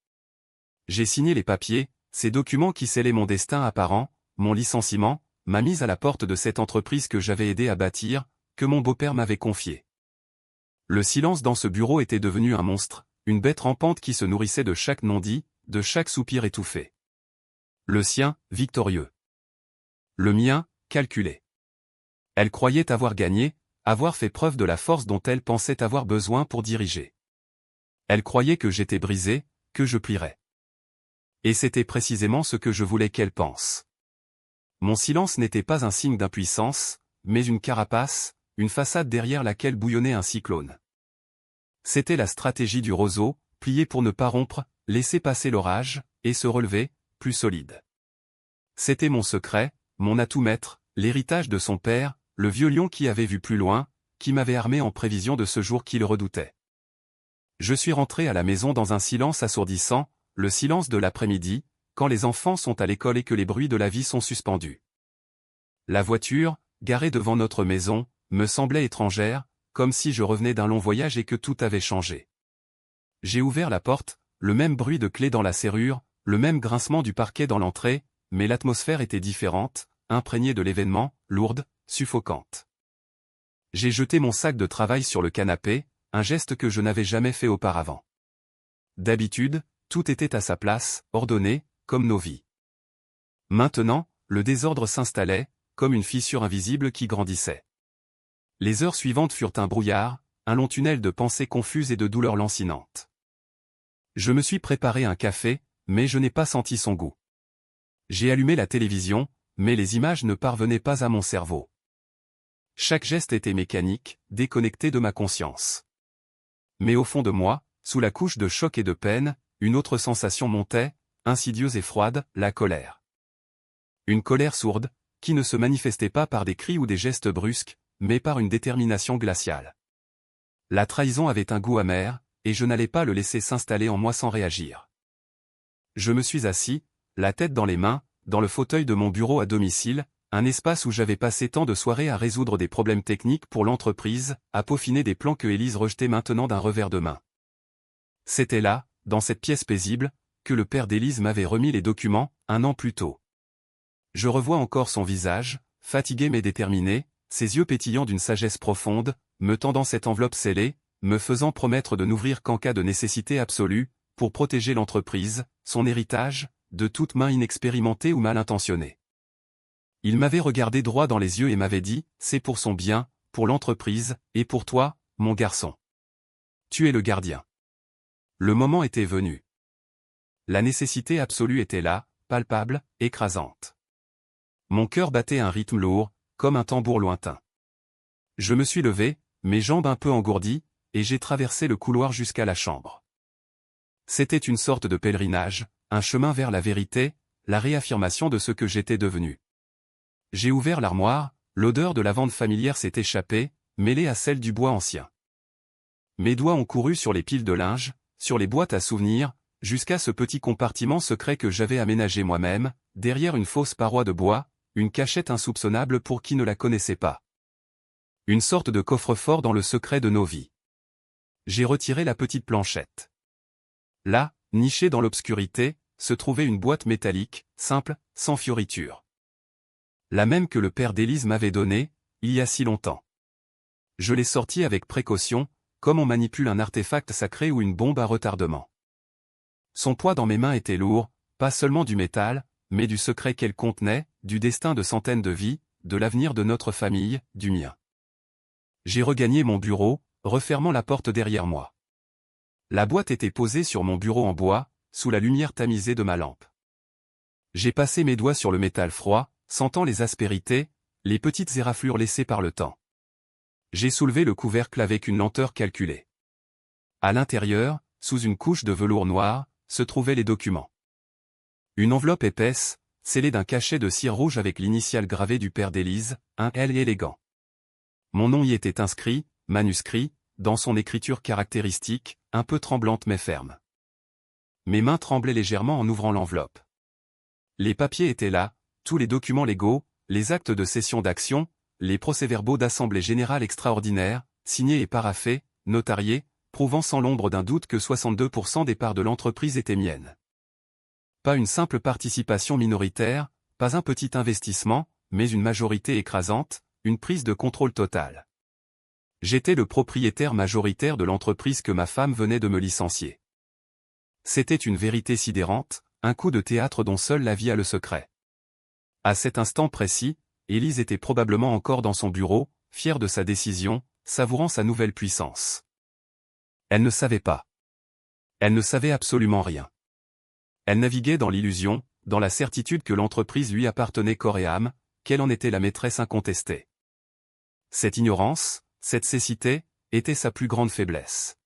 J'ai signé les papiers, ces documents qui scellaient mon destin apparent, mon licenciement, ma mise à la porte de cette entreprise que j'avais aidé à bâtir, que mon beau-père m'avait confiée. Le silence dans ce bureau était devenu un monstre, une bête rampante qui se nourrissait de chaque non-dit, de chaque soupir étouffé. Le sien, victorieux. Le mien, calculé. Elle croyait avoir gagné, avoir fait preuve de la force dont elle pensait avoir besoin pour diriger. Elle croyait que j'étais brisé, que je plierais. Et c'était précisément ce que je voulais qu'elle pense. Mon silence n'était pas un signe d'impuissance, mais une carapace, une façade derrière laquelle bouillonnait un cyclone. C'était la stratégie du roseau, plier pour ne pas rompre, laisser passer l'orage, et se relever, plus solide. C'était mon secret, mon atout maître, l'héritage de son père, le vieux lion qui avait vu plus loin, qui m'avait armé en prévision de ce jour qu'il redoutait. Je suis rentré à la maison dans un silence assourdissant, le silence de l'après-midi, quand les enfants sont à l'école et que les bruits de la vie sont suspendus. La voiture, garée devant notre maison, me semblait étrangère, comme si je revenais d'un long voyage et que tout avait changé. J'ai ouvert la porte, le même bruit de clé dans la serrure, le même grincement du parquet dans l'entrée, mais l'atmosphère était différente, imprégnée de l'événement, lourde, suffocante. J'ai jeté mon sac de travail sur le canapé, un geste que je n'avais jamais fait auparavant. D'habitude, tout était à sa place, ordonné, comme nos vies. Maintenant, le désordre s'installait, comme une fissure invisible qui grandissait. Les heures suivantes furent un brouillard, un long tunnel de pensées confuses et de douleurs lancinantes. Je me suis préparé un café, mais je n'ai pas senti son goût. J'ai allumé la télévision, mais les images ne parvenaient pas à mon cerveau. Chaque geste était mécanique, déconnecté de ma conscience. Mais au fond de moi, sous la couche de choc et de peine, une autre sensation montait, insidieuse et froide, la colère. Une colère sourde, qui ne se manifestait pas par des cris ou des gestes brusques, mais par une détermination glaciale. La trahison avait un goût amer, et je n'allais pas le laisser s'installer en moi sans réagir. Je me suis assis, la tête dans les mains, dans le fauteuil de mon bureau à domicile, un espace où j'avais passé tant de soirées à résoudre des problèmes techniques pour l'entreprise, à peaufiner des plans que Élise rejetait maintenant d'un revers de main. C'était là, dans cette pièce paisible, que le père d'Élise m'avait remis les documents, un an plus tôt. Je revois encore son visage, fatigué mais déterminé, ses yeux pétillants d'une sagesse profonde, me tendant cette enveloppe scellée, me faisant promettre de n'ouvrir qu'en cas de nécessité absolue, pour protéger l'entreprise, son héritage, de toute main inexpérimentée ou mal intentionnée. Il m'avait regardé droit dans les yeux et m'avait dit, c'est pour son bien, pour l'entreprise, et pour toi, mon garçon. Tu es le gardien. Le moment était venu. La nécessité absolue était là, palpable, écrasante. Mon cœur battait un rythme lourd, comme un tambour lointain. Je me suis levé, mes jambes un peu engourdies, et j'ai traversé le couloir jusqu'à la chambre. C'était une sorte de pèlerinage, un chemin vers la vérité, la réaffirmation de ce que j'étais devenu. J'ai ouvert l'armoire, l'odeur de lavande familière s'est échappée, mêlée à celle du bois ancien. Mes doigts ont couru sur les piles de linge, sur les boîtes à souvenirs, jusqu'à ce petit compartiment secret que j'avais aménagé moi-même, derrière une fausse paroi de bois, une cachette insoupçonnable pour qui ne la connaissait pas. Une sorte de coffre-fort dans le secret de nos vies. J'ai retiré la petite planchette. Là, nichée dans l'obscurité, se trouvait une boîte métallique, simple, sans fioriture. La même que le père d'Élise m'avait donnée, il y a si longtemps. Je l'ai sortie avec précaution, comme on manipule un artefact sacré ou une bombe à retardement. Son poids dans mes mains était lourd, pas seulement du métal, mais du secret qu'elle contenait, du destin de centaines de vies, de l'avenir de notre famille, du mien. J'ai regagné mon bureau, refermant la porte derrière moi. La boîte était posée sur mon bureau en bois, sous la lumière tamisée de ma lampe. J'ai passé mes doigts sur le métal froid, sentant les aspérités, les petites éraflures laissées par le temps. J'ai soulevé le couvercle avec une lenteur calculée. À l'intérieur, sous une couche de velours noir, se trouvaient les documents. Une enveloppe épaisse, scellée d'un cachet de cire rouge avec l'initiale gravée du père d'Élise, un L élégant. Mon nom y était inscrit, manuscrit, dans son écriture caractéristique, un peu tremblante mais ferme. Mes mains tremblaient légèrement en ouvrant l'enveloppe. Les papiers étaient là, tous les documents légaux, les actes de cession d'actions, les procès-verbaux d'assemblée générale extraordinaire, signés et paraphés, notariés, prouvant sans l'ombre d'un doute que 62% des parts de l'entreprise étaient miennes. Pas une simple participation minoritaire, pas un petit investissement, mais une majorité écrasante, une prise de contrôle totale. J'étais le propriétaire majoritaire de l'entreprise que ma femme venait de me licencier. C'était une vérité sidérante, un coup de théâtre dont seule la vie a le secret. À cet instant précis, Élise était probablement encore dans son bureau, fière de sa décision, savourant sa nouvelle puissance. Elle ne savait pas. Elle ne savait absolument rien. Elle naviguait dans l'illusion, dans la certitude que l'entreprise lui appartenait corps et âme, qu'elle en était la maîtresse incontestée. Cette ignorance, cette cécité, était sa plus grande faiblesse.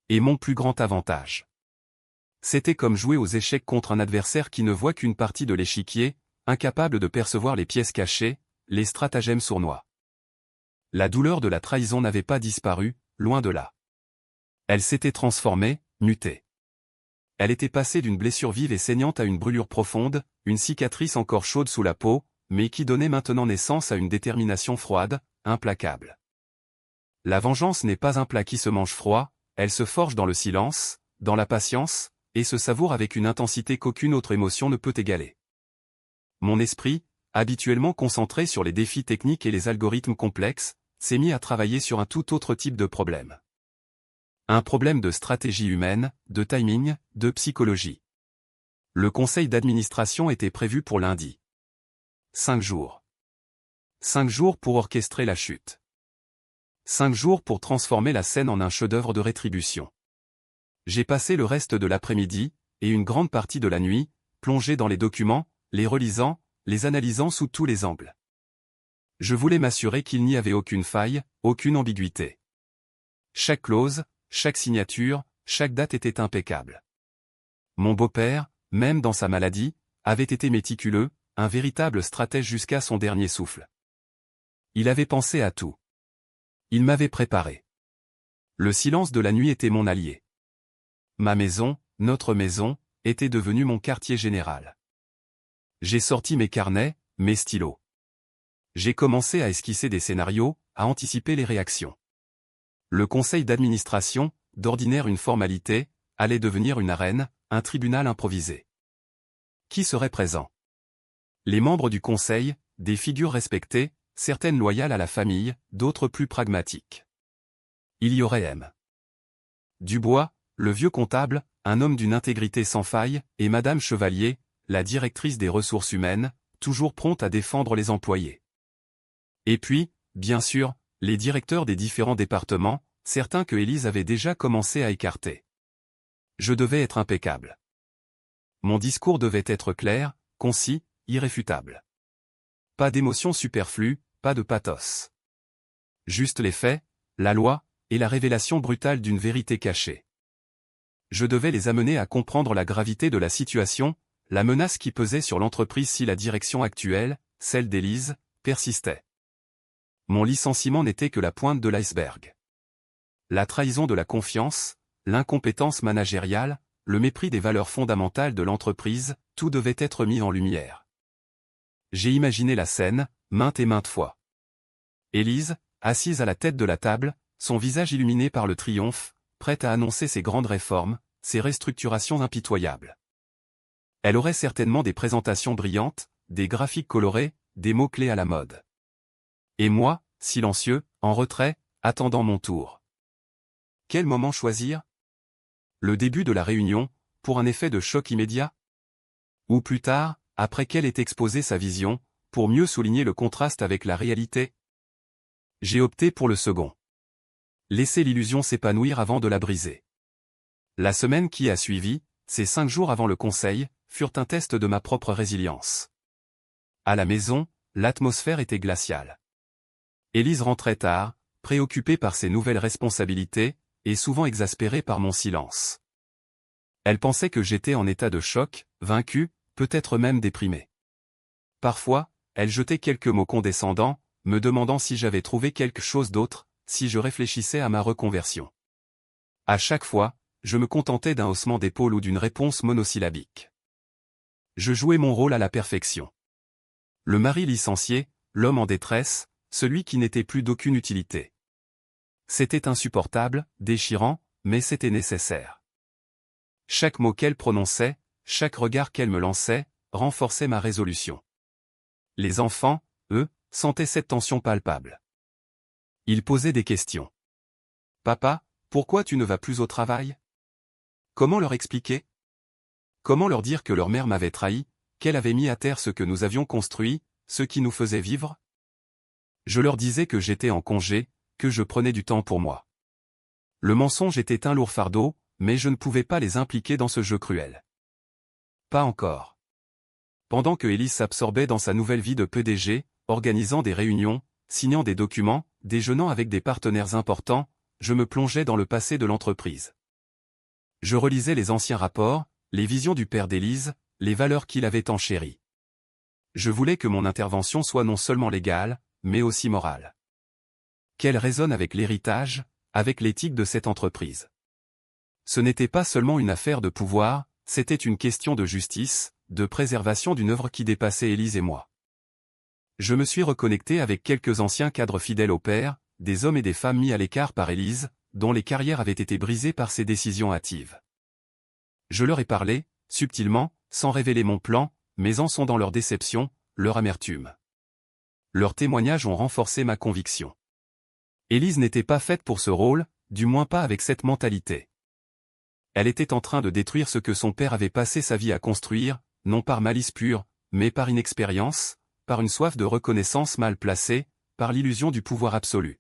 Et mon plus grand avantage. C'était comme jouer aux échecs contre un adversaire qui ne voit qu'une partie de l'échiquier, incapable de percevoir les pièces cachées, les stratagèmes sournois. La douleur de la trahison n'avait pas disparu, loin de là. Elle s'était transformée, mutée. Elle était passée d'une blessure vive et saignante à une brûlure profonde, une cicatrice encore chaude sous la peau, mais qui donnait maintenant naissance à une détermination froide, implacable. La vengeance n'est pas un plat qui se mange froid, elle se forge dans le silence, dans la patience, et se savoure avec une intensité qu'aucune autre émotion ne peut égaler. Mon esprit, habituellement concentré sur les défis techniques et les algorithmes complexes, s'est mis à travailler sur un tout autre type de problème. Un problème de stratégie humaine, de timing, de psychologie. Le conseil d'administration était prévu pour lundi. 5 jours. 5 jours pour orchestrer la chute. 5 jours pour transformer la scène en un chef-d'œuvre de rétribution. J'ai passé le reste de l'après-midi, et une grande partie de la nuit, plongé dans les documents, les relisant, les analysant sous tous les angles. Je voulais m'assurer qu'il n'y avait aucune faille, aucune ambiguïté. Chaque clause, chaque signature, chaque date était impeccable. Mon beau-père, même dans sa maladie, avait été méticuleux, un véritable stratège jusqu'à son dernier souffle. Il avait pensé à tout. Il m'avait préparé. Le silence de la nuit était mon allié. Ma maison, notre maison, était devenue mon quartier général. J'ai sorti mes carnets, mes stylos. J'ai commencé à esquisser des scénarios, à anticiper les réactions. Le conseil d'administration, d'ordinaire une formalité, allait devenir une arène, un tribunal improvisé. Qui serait présent? Les membres du conseil, des figures respectées, certaines loyales à la famille, d'autres plus pragmatiques. Il y aurait M. Dubois, le vieux comptable, un homme d'une intégrité sans faille, et Madame Chevalier, la directrice des ressources humaines, toujours prompte à défendre les employés. Et puis, bien sûr, les directeurs des différents départements, certains que Élise avait déjà commencé à écarter. Je devais être impeccable. Mon discours devait être clair, concis, irréfutable. Pas d'émotions superflues, pas de pathos. Juste les faits, la loi, et la révélation brutale d'une vérité cachée. Je devais les amener à comprendre la gravité de la situation, la menace qui pesait sur l'entreprise si la direction actuelle, celle d'Élise, persistait. Mon licenciement n'était que la pointe de l'iceberg. La trahison de la confiance, l'incompétence managériale, le mépris des valeurs fondamentales de l'entreprise, tout devait être mis en lumière. J'ai imaginé la scène, maintes et maintes fois. Élise, assise à la tête de la table, son visage illuminé par le triomphe, prête à annoncer ses grandes réformes, ses restructurations impitoyables. Elle aurait certainement des présentations brillantes, des graphiques colorés, des mots-clés à la mode. Et moi, silencieux, en retrait, attendant mon tour. Quel moment choisir? Le début de la réunion, pour un effet de choc immédiat? Ou plus tard, après qu'elle ait exposé sa vision, pour mieux souligner le contraste avec la réalité? J'ai opté pour le second. Laisser l'illusion s'épanouir avant de la briser. La semaine qui a suivi, ces 5 jours avant le conseil, furent un test de ma propre résilience. À la maison, l'atmosphère était glaciale. Élise rentrait tard, préoccupée par ses nouvelles responsabilités, et souvent exaspérée par mon silence. Elle pensait que j'étais en état de choc, vaincu, peut-être même déprimé. Parfois, elle jetait quelques mots condescendants, me demandant si j'avais trouvé quelque chose d'autre, si je réfléchissais à ma reconversion. À chaque fois, je me contentais d'un haussement d'épaule ou d'une réponse monosyllabique. Je jouais mon rôle à la perfection. Le mari licencié, l'homme en détresse, celui qui n'était plus d'aucune utilité. C'était insupportable, déchirant, mais c'était nécessaire. Chaque mot qu'elle prononçait, chaque regard qu'elle me lançait, renforçait ma résolution. Les enfants, eux, sentaient cette tension palpable. Ils posaient des questions. « Papa, pourquoi tu ne vas plus au travail ? » Comment leur expliquer ? Comment leur dire que leur mère m'avait trahi, qu'elle avait mis à terre ce que nous avions construit, ce qui nous faisait vivre ? Je leur disais que j'étais en congé, que je prenais du temps pour moi. Le mensonge était un lourd fardeau, mais je ne pouvais pas les impliquer dans ce jeu cruel. Pas encore. Pendant que Élise s'absorbait dans sa nouvelle vie de PDG, organisant des réunions, signant des documents, déjeunant avec des partenaires importants, je me plongeais dans le passé de l'entreprise. Je relisais les anciens rapports, les visions du père d'Élise, les valeurs qu'il avait tant chéries. Je voulais que mon intervention soit non seulement légale, mais aussi morale. Qu'elle résonne avec l'héritage, avec l'éthique de cette entreprise. Ce n'était pas seulement une affaire de pouvoir, c'était une question de justice, de préservation d'une œuvre qui dépassait Élise et moi. Je me suis reconnecté avec quelques anciens cadres fidèles au père, des hommes et des femmes mis à l'écart par Élise, dont les carrières avaient été brisées par ses décisions hâtives. Je leur ai parlé, subtilement, sans révéler mon plan, mais en sondant leur déception, leur amertume. Leurs témoignages ont renforcé ma conviction. Élise n'était pas faite pour ce rôle, du moins pas avec cette mentalité. Elle était en train de détruire ce que son père avait passé sa vie à construire, non par malice pure, mais par inexpérience, par une soif de reconnaissance mal placée, par l'illusion du pouvoir absolu.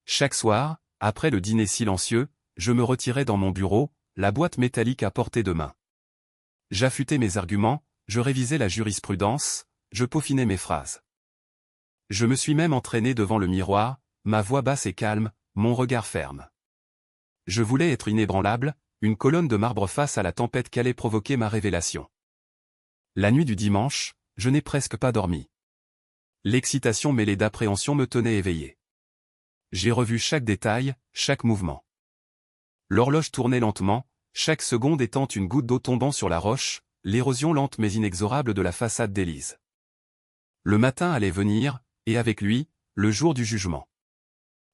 Chaque soir, après le dîner silencieux, je me retirais dans mon bureau, la boîte métallique à portée de main. J'affûtais mes arguments, je révisais la jurisprudence, je peaufinais mes phrases. Je me suis même entraîné devant le miroir, ma voix basse et calme, mon regard ferme. Je voulais être inébranlable, une colonne de marbre face à la tempête qu'allait provoquer ma révélation. La nuit du dimanche, je n'ai presque pas dormi. L'excitation mêlée d'appréhension me tenait éveillé. J'ai revu chaque détail, chaque mouvement. L'horloge tournait lentement, chaque seconde étant une goutte d'eau tombant sur la roche, l'érosion lente mais inexorable de la façade d'Élise. Le matin allait venir, et avec lui, le jour du jugement.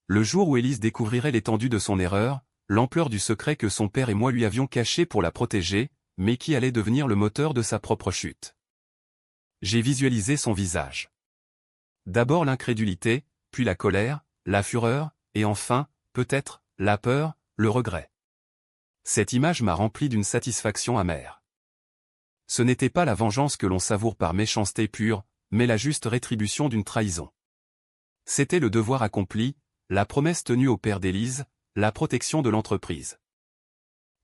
Le jour où Élise découvrirait l'étendue de son erreur, l'ampleur du secret que son père et moi lui avions caché pour la protéger, mais qui allait devenir le moteur de sa propre chute. J'ai visualisé son visage. D'abord l'incrédulité, puis la colère, la fureur, et enfin, peut-être, la peur, le regret. Cette image m'a rempli d'une satisfaction amère. Ce n'était pas la vengeance que l'on savoure par méchanceté pure, mais la juste rétribution d'une trahison. C'était le devoir accompli, la promesse tenue au père d'Élise, la protection de l'entreprise.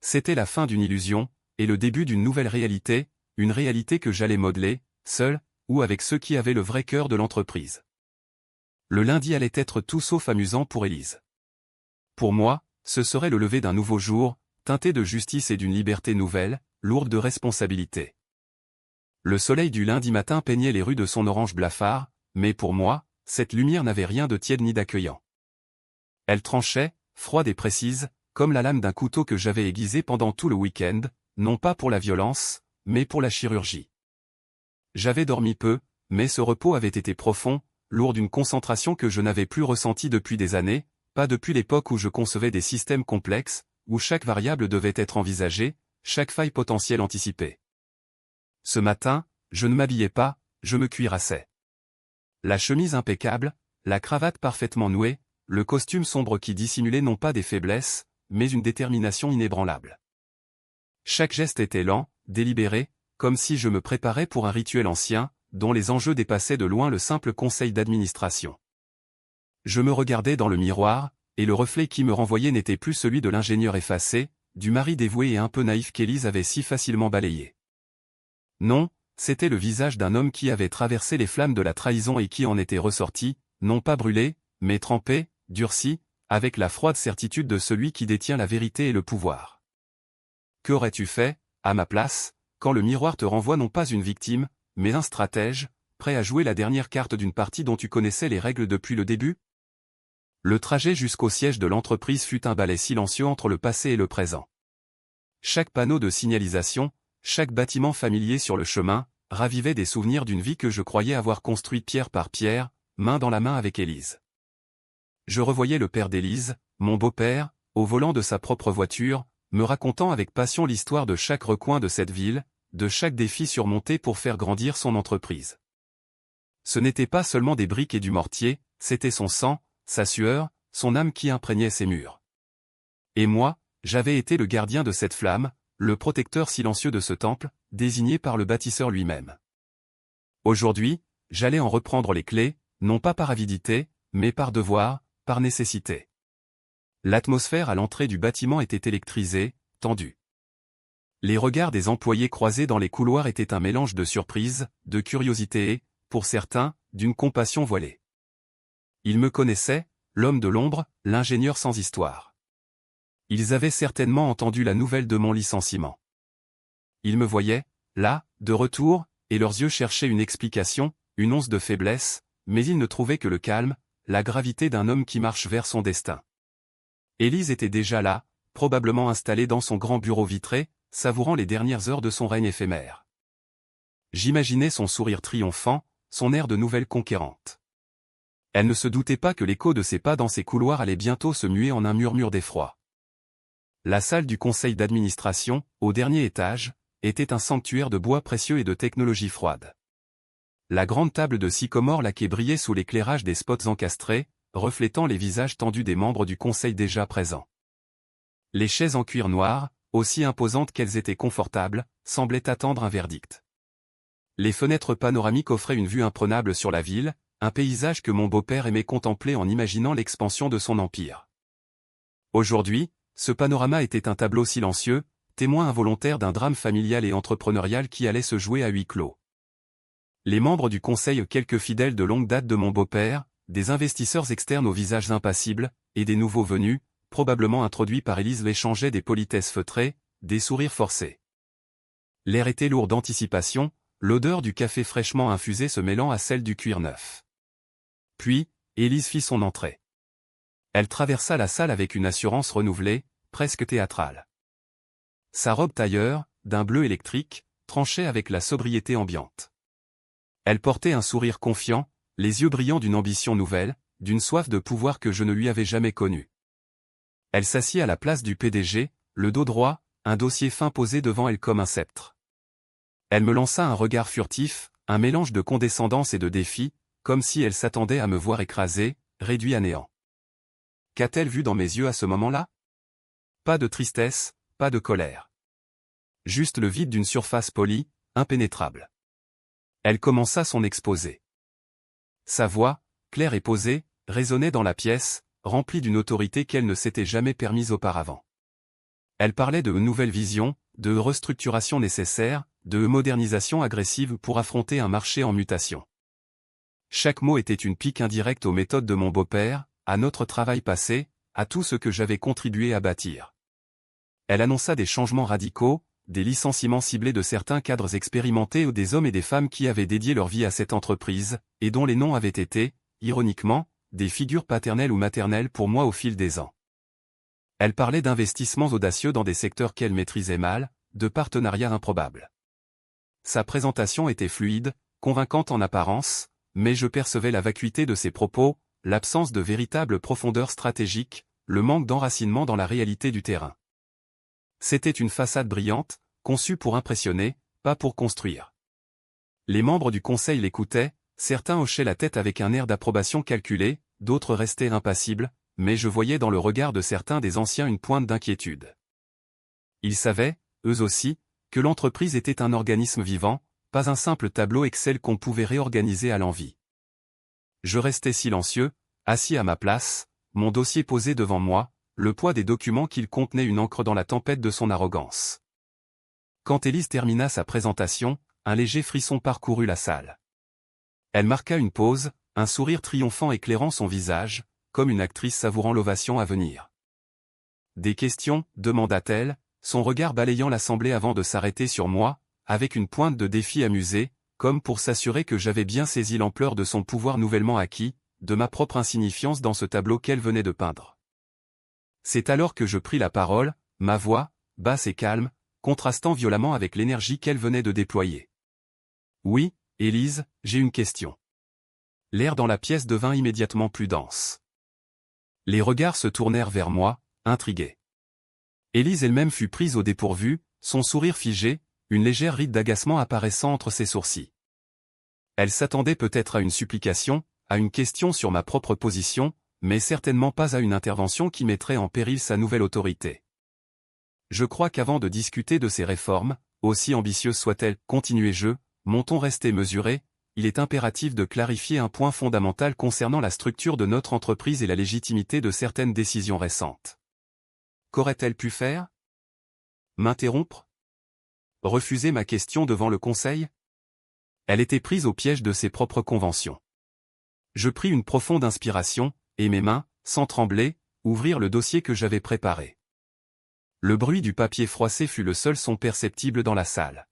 C'était la fin d'une illusion, et le début d'une nouvelle réalité, une réalité que j'allais modeler, seul, ou avec ceux qui avaient le vrai cœur de l'entreprise. Le lundi allait être tout sauf amusant pour Élise. Pour moi, ce serait le lever d'un nouveau jour, teinté de justice et d'une liberté nouvelle, lourde de responsabilité. Le soleil du lundi matin peignait les rues de son orange blafard, mais pour moi, cette lumière n'avait rien de tiède ni d'accueillant. Elle tranchait, froide et précise, comme la lame d'un couteau que j'avais aiguisé pendant tout le week-end, non pas pour la violence, mais pour la chirurgie. J'avais dormi peu, mais ce repos avait été profond, lourd d'une concentration que je n'avais plus ressentie depuis des années, pas depuis l'époque où je concevais des systèmes complexes, où chaque variable devait être envisagée, chaque faille potentielle anticipée. Ce matin, je ne m'habillais pas, je me cuirassais. La chemise impeccable, la cravate parfaitement nouée, le costume sombre qui dissimulait non pas des faiblesses, mais une détermination inébranlable. Chaque geste était lent, délibéré, comme si je me préparais pour un rituel ancien, dont les enjeux dépassaient de loin le simple conseil d'administration. Je me regardais dans le miroir, et le reflet qui me renvoyait n'était plus celui de l'ingénieur effacé, du mari dévoué et un peu naïf qu'Élise avait si facilement balayé. Non, c'était le visage d'un homme qui avait traversé les flammes de la trahison et qui en était ressorti, non pas brûlé, mais trempé, durci, avec la froide certitude de celui qui détient la vérité et le pouvoir. Qu'aurais-tu fait, à ma place, quand le miroir te renvoie non pas une victime, mais un stratège, prêt à jouer la dernière carte d'une partie dont tu connaissais les règles depuis le début ? Le trajet jusqu'au siège de l'entreprise fut un balai silencieux entre le passé et le présent. Chaque panneau de signalisation, chaque bâtiment familier sur le chemin, ravivait des souvenirs d'une vie que je croyais avoir construite pierre par pierre, main dans la main avec Élise. Je revoyais le père d'Élise, mon beau-père, au volant de sa propre voiture, me racontant avec passion l'histoire de chaque recoin de cette ville, de chaque défi surmonté pour faire grandir son entreprise. Ce n'était pas seulement des briques et du mortier, c'était son sang, sa sueur, son âme qui imprégnait ses murs. Et moi, j'avais été le gardien de cette flamme, le protecteur silencieux de ce temple, désigné par le bâtisseur lui-même. Aujourd'hui, j'allais en reprendre les clés, non pas par avidité, mais par devoir, par nécessité. L'atmosphère à l'entrée du bâtiment était électrisée, tendue. Les regards des employés croisés dans les couloirs étaient un mélange de surprise, de curiosité et, pour certains, d'une compassion voilée. Ils me connaissaient, l'homme de l'ombre, l'ingénieur sans histoire. Ils avaient certainement entendu la nouvelle de mon licenciement. Ils me voyaient, là, de retour, et leurs yeux cherchaient une explication, une once de faiblesse, mais ils ne trouvaient que le calme, la gravité d'un homme qui marche vers son destin. Élise était déjà là, probablement installée dans son grand bureau vitré, savourant les dernières heures de son règne éphémère. J'imaginais son sourire triomphant, son air de nouvelle conquérante. Elle ne se doutait pas que l'écho de ses pas dans ses couloirs allait bientôt se muer en un murmure d'effroi. La salle du conseil d'administration, au dernier étage, était un sanctuaire de bois précieux et de technologie froide. La grande table de sycomore laquée brillait sous l'éclairage des spots encastrés, reflétant les visages tendus des membres du conseil déjà présents. Les chaises en cuir noir, aussi imposantes qu'elles étaient confortables, semblaient attendre un verdict. Les fenêtres panoramiques offraient une vue imprenable sur la ville, un paysage que mon beau-père aimait contempler en imaginant l'expansion de son empire. Aujourd'hui, ce panorama était un tableau silencieux, témoin involontaire d'un drame familial et entrepreneurial qui allait se jouer à huis clos. Les membres du conseil, quelques fidèles de longue date de mon beau-père, des investisseurs externes aux visages impassibles, et des nouveaux venus, probablement introduits par Élise, l'échangeaient des politesses feutrées, des sourires forcés. L'air était lourd d'anticipation, l'odeur du café fraîchement infusé se mêlant à celle du cuir neuf. Puis, Élise fit son entrée. Elle traversa la salle avec une assurance renouvelée, presque théâtrale. Sa robe tailleur, d'un bleu électrique, tranchait avec la sobriété ambiante. Elle portait un sourire confiant, les yeux brillants d'une ambition nouvelle, d'une soif de pouvoir que je ne lui avais jamais connue. Elle s'assit à la place du PDG, le dos droit, un dossier fin posé devant elle comme un sceptre. Elle me lança un regard furtif, un mélange de condescendance et de défi, comme si elle s'attendait à me voir écrasé, réduit à néant. Qu'a-t-elle vu dans mes yeux à ce moment-là? Pas de tristesse, pas de colère. Juste le vide d'une surface polie, impénétrable. Elle commença son exposé. Sa voix, claire et posée, résonnait dans la pièce, remplie d'une autorité qu'elle ne s'était jamais permise auparavant. Elle parlait de nouvelles visions, de restructuration nécessaire, de modernisation agressive pour affronter un marché en mutation. Chaque mot était une pique indirecte aux méthodes de mon beau-père, à notre travail passé, à tout ce que j'avais contribué à bâtir. Elle annonça des changements radicaux, des licenciements ciblés de certains cadres expérimentés ou des hommes et des femmes qui avaient dédié leur vie à cette entreprise, et dont les noms avaient été, ironiquement, des figures paternelles ou maternelles pour moi au fil des ans. Elle parlait d'investissements audacieux dans des secteurs qu'elle maîtrisait mal, de partenariats improbables. Sa présentation était fluide, convaincante en apparence, mais je percevais la vacuité de ses propos, l'absence de véritable profondeur stratégique, le manque d'enracinement dans la réalité du terrain. C'était une façade brillante, conçue pour impressionner, pas pour construire. Les membres du conseil l'écoutaient, certains hochaient la tête avec un air d'approbation calculé, d'autres restaient impassibles, mais je voyais dans le regard de certains des anciens une pointe d'inquiétude. Ils savaient, eux aussi, que l'entreprise était un organisme vivant, pas un simple tableau Excel qu'on pouvait réorganiser à l'envi. Je restais silencieux, assis à ma place, mon dossier posé devant moi, le poids des documents qu'il contenait une encre dans la tempête de son arrogance. Quand Élise termina sa présentation, un léger frisson parcourut la salle. Elle marqua une pause, un sourire triomphant éclairant son visage, comme une actrice savourant l'ovation à venir. « Des questions » demanda-t-elle, son regard balayant l'assemblée avant de s'arrêter sur moi, avec une pointe de défi amusée, comme pour s'assurer que j'avais bien saisi l'ampleur de son pouvoir nouvellement acquis, de ma propre insignifiance dans ce tableau qu'elle venait de peindre. C'est alors que je pris la parole, ma voix, basse et calme, contrastant violemment avec l'énergie qu'elle venait de déployer. « Oui, Élise, j'ai une question. l'air dans la pièce devint immédiatement plus dense. Les regards se tournèrent vers moi, intrigués. Élise elle-même fut prise au dépourvu, son sourire figé, une légère ride d'agacement apparaissant entre ses sourcils. Elle s'attendait peut-être à une supplication, à une question sur ma propre position, mais certainement pas à une intervention qui mettrait en péril sa nouvelle autorité. Je crois qu'avant de discuter de ces réformes, aussi ambitieuses soient-elles, continuai-je, mon ton resté mesuré, il est impératif de clarifier un point fondamental concernant la structure de notre entreprise et la légitimité de certaines décisions récentes. Qu'aurait-elle pu faire? M'interrompre? Refuser ma question devant le conseil? Elle était prise au piège de ses propres conventions. Je pris une profonde inspiration, et mes mains, sans trembler, ouvrirent le dossier que j'avais préparé. Le bruit du papier froissé fut le seul son perceptible dans la salle.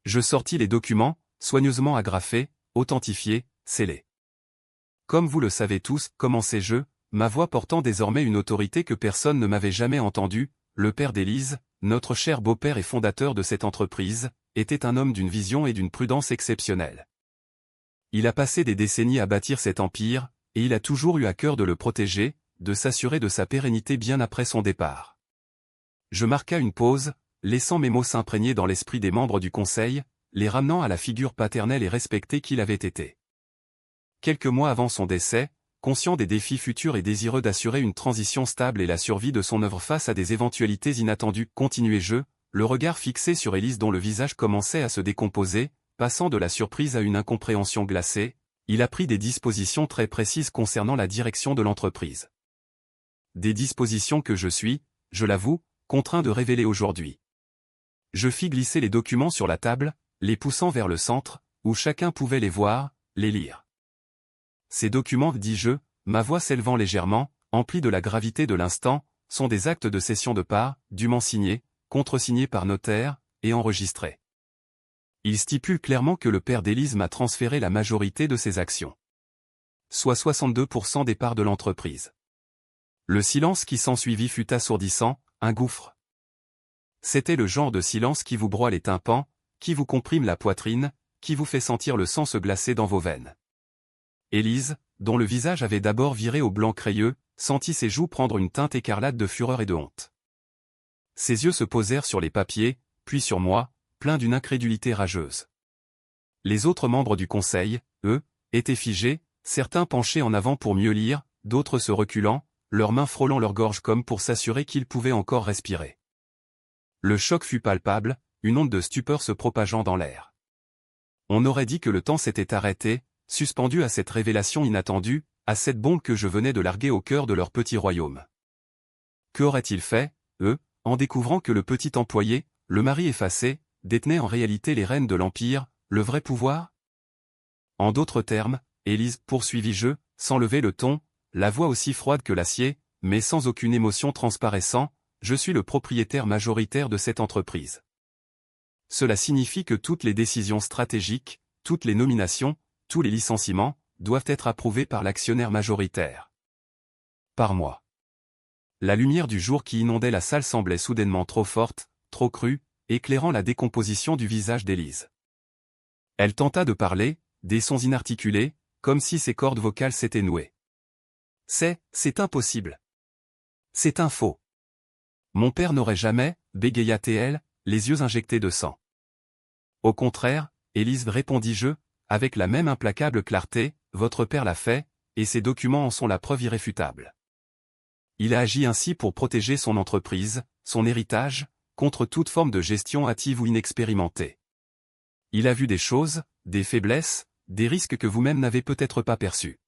Je sortis les documents, soigneusement agrafés, authentifiés, scellés. Comme vous le savez tous, commençai-je, ma voix portant désormais une autorité que personne ne m'avait jamais entendue, le père d'Élise, notre cher beau-père et fondateur de cette entreprise, était un homme d'une vision et d'une prudence exceptionnelles. Il a passé des décennies à bâtir cet empire, et il a toujours eu à cœur de le protéger, de s'assurer de sa pérennité bien après son départ. Je marqua une pause, laissant mes mots s'imprégner dans l'esprit des membres du conseil, les ramenant à la figure paternelle et respectée qu'il avait été. Quelques mois avant son décès, conscient des défis futurs et désireux d'assurer une transition stable et la survie de son œuvre face à des éventualités inattendues, continuai-je, le regard fixé sur Élise dont le visage commençait à se décomposer, passant de la surprise à une incompréhension glacée, il a pris des dispositions très précises concernant la direction de l'entreprise. Des dispositions que je suis, je l'avoue, contraint de révéler aujourd'hui. Je fis glisser les documents sur la table, les poussant vers le centre, où chacun pouvait les voir, les lire. Ces documents, dis-je, ma voix s'élevant légèrement, emplis de la gravité de l'instant, sont des actes de cession de parts, dûment signés, contresignés par notaire, et enregistrés. Ils stipulent clairement que le père d'Élise m'a transféré la majorité de ses actions. Soit 62% des parts de l'entreprise. Le silence qui s'ensuivit fut assourdissant, un gouffre. C'était le genre de silence qui vous broie les tympans, qui vous comprime la poitrine, qui vous fait sentir le sang se glacer dans vos veines. Élise, dont le visage avait d'abord viré au blanc crayeux, sentit ses joues prendre une teinte écarlate de fureur et de honte. Ses yeux se posèrent sur les papiers, puis sur moi, pleins d'une incrédulité rageuse. Les autres membres du conseil, eux, étaient figés, certains penchés en avant pour mieux lire, d'autres se reculant, leurs mains frôlant leur gorge comme pour s'assurer qu'ils pouvaient encore respirer. Le choc fut palpable, une onde de stupeur se propageant dans l'air. On aurait dit que le temps s'était arrêté, suspendu à cette révélation inattendue, à cette bombe que je venais de larguer au cœur de leur petit royaume. Qu'auraient-ils fait, eux, en découvrant que le petit employé, le mari effacé, détenait en réalité les rênes de l'Empire, le vrai pouvoir? En d'autres termes, Élise, poursuivis-je, sans lever le ton, la voix aussi froide que l'acier, mais sans aucune émotion transparaissant, je suis le propriétaire majoritaire de cette entreprise. Cela signifie que toutes les décisions stratégiques, toutes les nominations, tous les licenciements, doivent être approuvés par l'actionnaire majoritaire. Par moi. La lumière du jour qui inondait la salle semblait soudainement trop forte, trop crue, éclairant la décomposition du visage d'Élise. Elle tenta de parler, des sons inarticulés, comme si ses cordes vocales s'étaient nouées. C'est impossible. C'est un faux. Mon père n'aurait jamais, bégaya-t-elle, les yeux injectés de sang. Au contraire, Élise, répondis-je, avec la même implacable clarté, votre père l'a fait, et ces documents en sont la preuve irréfutable. Il a agi ainsi pour protéger son entreprise, son héritage, contre toute forme de gestion hâtive ou inexpérimentée. Il a vu des choses, des faiblesses, des risques que vous-même n'avez peut-être pas perçus.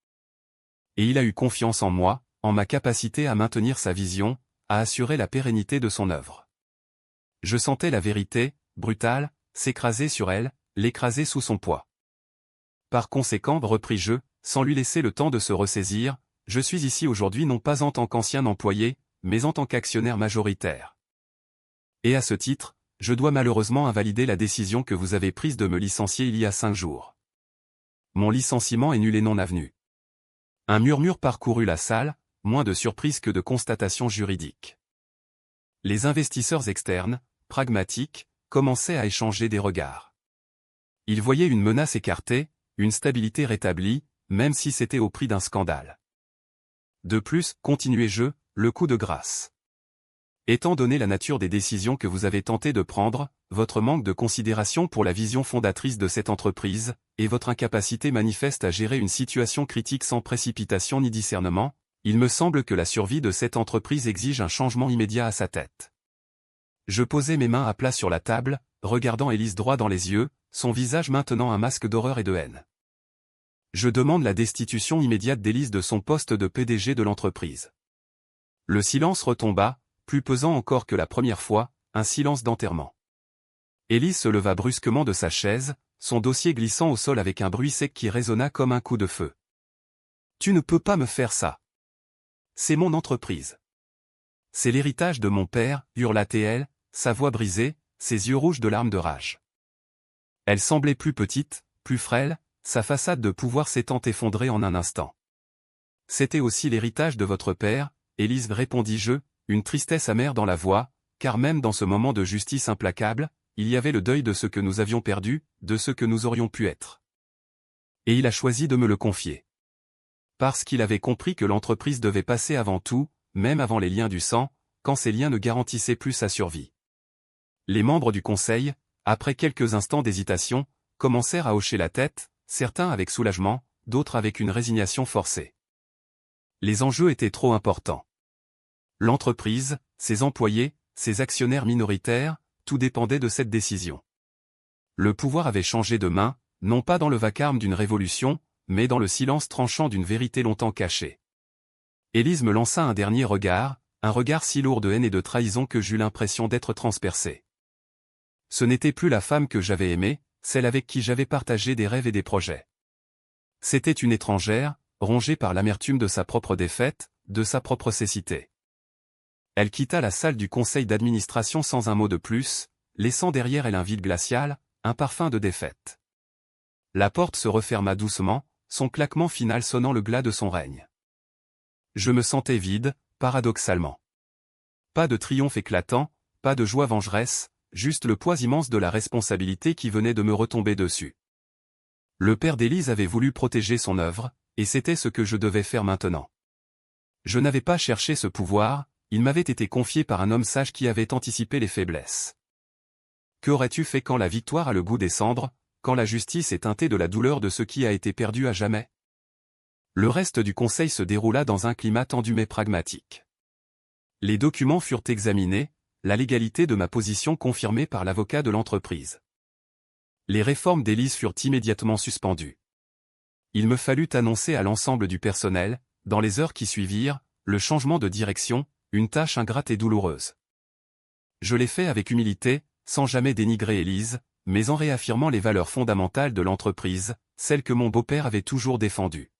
Et il a eu confiance en moi, en ma capacité à maintenir sa vision, à assurer la pérennité de son œuvre. Je sentais la vérité, brutale, s'écraser sur elle, l'écraser sous son poids. Par conséquent, repris-je, sans lui laisser le temps de se ressaisir, je suis ici aujourd'hui non pas en tant qu'ancien employé, mais en tant qu'actionnaire majoritaire. Et à ce titre, je dois malheureusement invalider la décision que vous avez prise de me licencier il y a 5 jours. Mon licenciement est nul et non avenu. Un murmure parcourut la salle, moins de surprise que de constatation juridique. Les investisseurs externes, pragmatiques, commençaient à échanger des regards. Ils voyaient une menace écartée, une stabilité rétablie, même si c'était au prix d'un scandale. De plus, continuai-je, le coup de grâce. Étant donné la nature des décisions que vous avez tenté de prendre, votre manque de considération pour la vision fondatrice de cette entreprise, et votre incapacité manifeste à gérer une situation critique sans précipitation ni discernement, il me semble que la survie de cette entreprise exige un changement immédiat à sa tête. Je posai mes mains à plat sur la table, regardant Élise droit dans les yeux, son visage maintenant un masque d'horreur et de haine. Je demande la destitution immédiate d'Élise de son poste de PDG de l'entreprise. Le silence retomba, plus pesant encore que la première fois, un silence d'enterrement. Élise se leva brusquement de sa chaise, son dossier glissant au sol avec un bruit sec qui résonna comme un coup de feu. « Tu ne peux pas me faire ça. C'est mon entreprise. C'est l'héritage de mon père, hurla-t-elle, sa voix brisée, ses yeux rouges de larmes de rage. Elle semblait plus petite, plus frêle, sa façade de pouvoir s'étant effondrée en un instant. C'était aussi l'héritage de votre père, Élise, répondis-je, une tristesse amère dans la voix, car même dans ce moment de justice implacable, il y avait le deuil de ce que nous avions perdu, de ce que nous aurions pu être. Et il a choisi de me le confier. Parce qu'il avait compris que l'entreprise devait passer avant tout, même avant les liens du sang, quand ces liens ne garantissaient plus sa survie. Les membres du conseil, après quelques instants d'hésitation, commencèrent à hocher la tête, certains avec soulagement, d'autres avec une résignation forcée. Les enjeux étaient trop importants. L'entreprise, ses employés, ses actionnaires minoritaires, tout dépendait de cette décision. Le pouvoir avait changé de main, non pas dans le vacarme d'une révolution, mais dans le silence tranchant d'une vérité longtemps cachée. Élise me lança un dernier regard, un regard si lourd de haine et de trahison que j'eus l'impression d'être transpercé. Ce n'était plus la femme que j'avais aimée, celle avec qui j'avais partagé des rêves et des projets. C'était une étrangère, rongée par l'amertume de sa propre défaite, de sa propre cécité. Elle quitta la salle du conseil d'administration sans un mot de plus, laissant derrière elle un vide glacial, un parfum de défaite. La porte se referma doucement, son claquement final sonnant le glas de son règne. Je me sentais vide, paradoxalement. Pas de triomphe éclatant, pas de joie vengeresse, juste le poids immense de la responsabilité qui venait de me retomber dessus. Le père d'Élise avait voulu protéger son œuvre, et c'était ce que je devais faire maintenant. Je n'avais pas cherché ce pouvoir, il m'avait été confié par un homme sage qui avait anticipé les faiblesses. Qu'aurais-tu fait quand la victoire a le goût des cendres, quand la justice est teintée de la douleur de ce qui a été perdu à jamais? Le reste du conseil se déroula dans un climat tendu mais pragmatique. Les documents furent examinés, la légalité de ma position confirmée par l'avocat de l'entreprise. Les réformes d'Élise furent immédiatement suspendues. Il me fallut annoncer à l'ensemble du personnel, dans les heures qui suivirent, le changement de direction, une tâche ingrate et douloureuse. Je l'ai fait avec humilité, sans jamais dénigrer Élise, mais en réaffirmant les valeurs fondamentales de l'entreprise, celles que mon beau-père avait toujours défendues.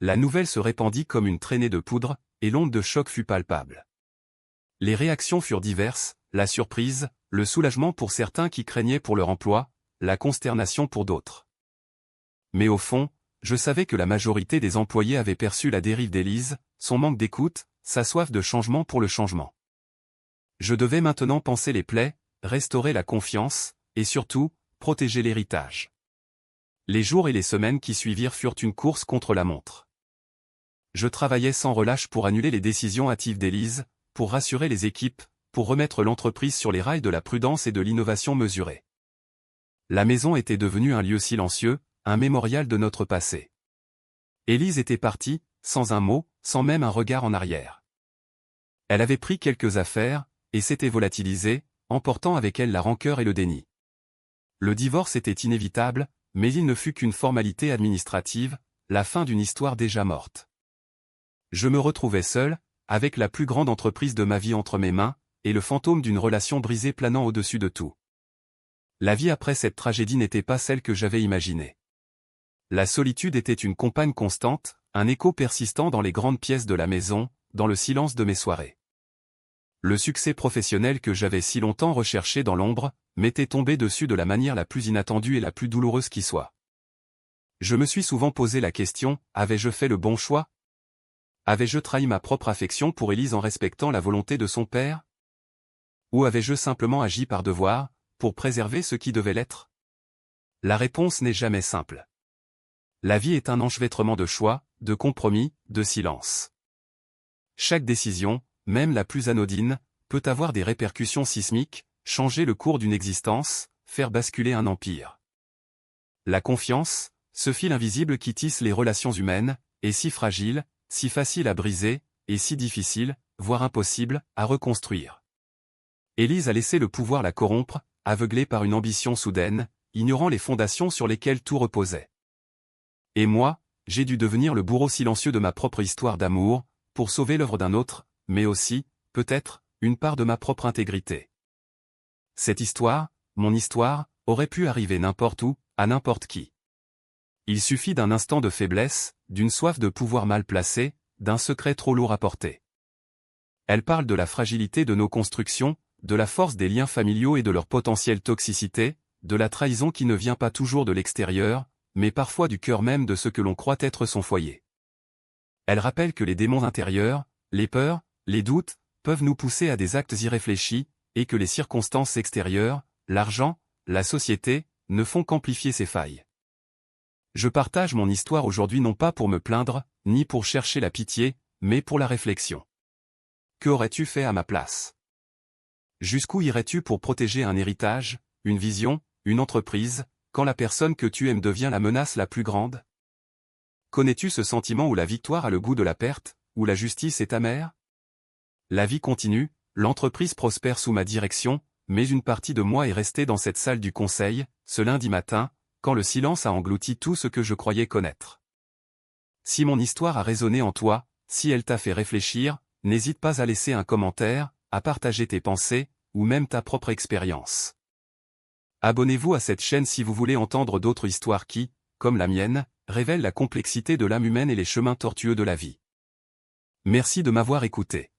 La nouvelle se répandit comme une traînée de poudre, et l'onde de choc fut palpable. Les réactions furent diverses, la surprise, le soulagement pour certains qui craignaient pour leur emploi, la consternation pour d'autres. Mais au fond, je savais que la majorité des employés avaient perçu la dérive d'Élise, son manque d'écoute, sa soif de changement pour le changement. Je devais maintenant panser les plaies, restaurer la confiance, et surtout, protéger l'héritage. Les jours et les semaines qui suivirent furent une course contre la montre. Je travaillais sans relâche pour annuler les décisions hâtives d'Élise, pour rassurer les équipes, pour remettre l'entreprise sur les rails de la prudence et de l'innovation mesurée. La maison était devenue un lieu silencieux, un mémorial de notre passé. Élise était partie, sans un mot, sans même un regard en arrière. Elle avait pris quelques affaires, et s'était volatilisée, emportant avec elle la rancœur et le déni. Le divorce était inévitable, mais il ne fut qu'une formalité administrative, la fin d'une histoire déjà morte. Je me retrouvais seul, avec la plus grande entreprise de ma vie entre mes mains, et le fantôme d'une relation brisée planant au-dessus de tout. La vie après cette tragédie n'était pas celle que j'avais imaginée. La solitude était une compagne constante, un écho persistant dans les grandes pièces de la maison, dans le silence de mes soirées. Le succès professionnel que j'avais si longtemps recherché dans l'ombre, m'était tombé dessus de la manière la plus inattendue et la plus douloureuse qui soit. Je me suis souvent posé la question, avais-je fait le bon choix? Avais-je trahi ma propre affection pour Élise en respectant la volonté de son père? Ou avais-je simplement agi par devoir, pour préserver ce qui devait l'être? La réponse n'est jamais simple. La vie est un enchevêtrement de choix, de compromis, de silence. Chaque décision, même la plus anodine, peut avoir des répercussions sismiques, changer le cours d'une existence, faire basculer un empire. La confiance, ce fil invisible qui tisse les relations humaines, est si fragile, si facile à briser, et si difficile, voire impossible, à reconstruire. Élise a laissé le pouvoir la corrompre, aveuglée par une ambition soudaine, ignorant les fondations sur lesquelles tout reposait. Et moi, j'ai dû devenir le bourreau silencieux de ma propre histoire d'amour, pour sauver l'œuvre d'un autre, mais aussi, peut-être, une part de ma propre intégrité. Cette histoire, mon histoire, aurait pu arriver n'importe où, à n'importe qui. Il suffit d'un instant de faiblesse, d'une soif de pouvoir mal placée, d'un secret trop lourd à porter. Elle parle de la fragilité de nos constructions, de la force des liens familiaux et de leur potentielle toxicité, de la trahison qui ne vient pas toujours de l'extérieur, mais parfois du cœur même de ce que l'on croit être son foyer. Elle rappelle que les démons intérieurs, les peurs, les doutes, peuvent nous pousser à des actes irréfléchis, et que les circonstances extérieures, l'argent, la société, ne font qu'amplifier ces failles. Je partage mon histoire aujourd'hui non pas pour me plaindre, ni pour chercher la pitié, mais pour la réflexion. Que aurais-tu fait à ma place? Jusqu'où irais-tu pour protéger un héritage, une vision, une entreprise, quand la personne que tu aimes devient la menace la plus grande? Connais-tu ce sentiment où la victoire a le goût de la perte, où la justice est amère? La vie continue, l'entreprise prospère sous ma direction, mais une partie de moi est restée dans cette salle du conseil, ce lundi matin, quand le silence a englouti tout ce que je croyais connaître. Si mon histoire a résonné en toi, si elle t'a fait réfléchir, n'hésite pas à laisser un commentaire, à partager tes pensées, ou même ta propre expérience. Abonnez-vous à cette chaîne si vous voulez entendre d'autres histoires qui, comme la mienne, révèlent la complexité de l'âme humaine et les chemins tortueux de la vie. Merci de m'avoir écouté.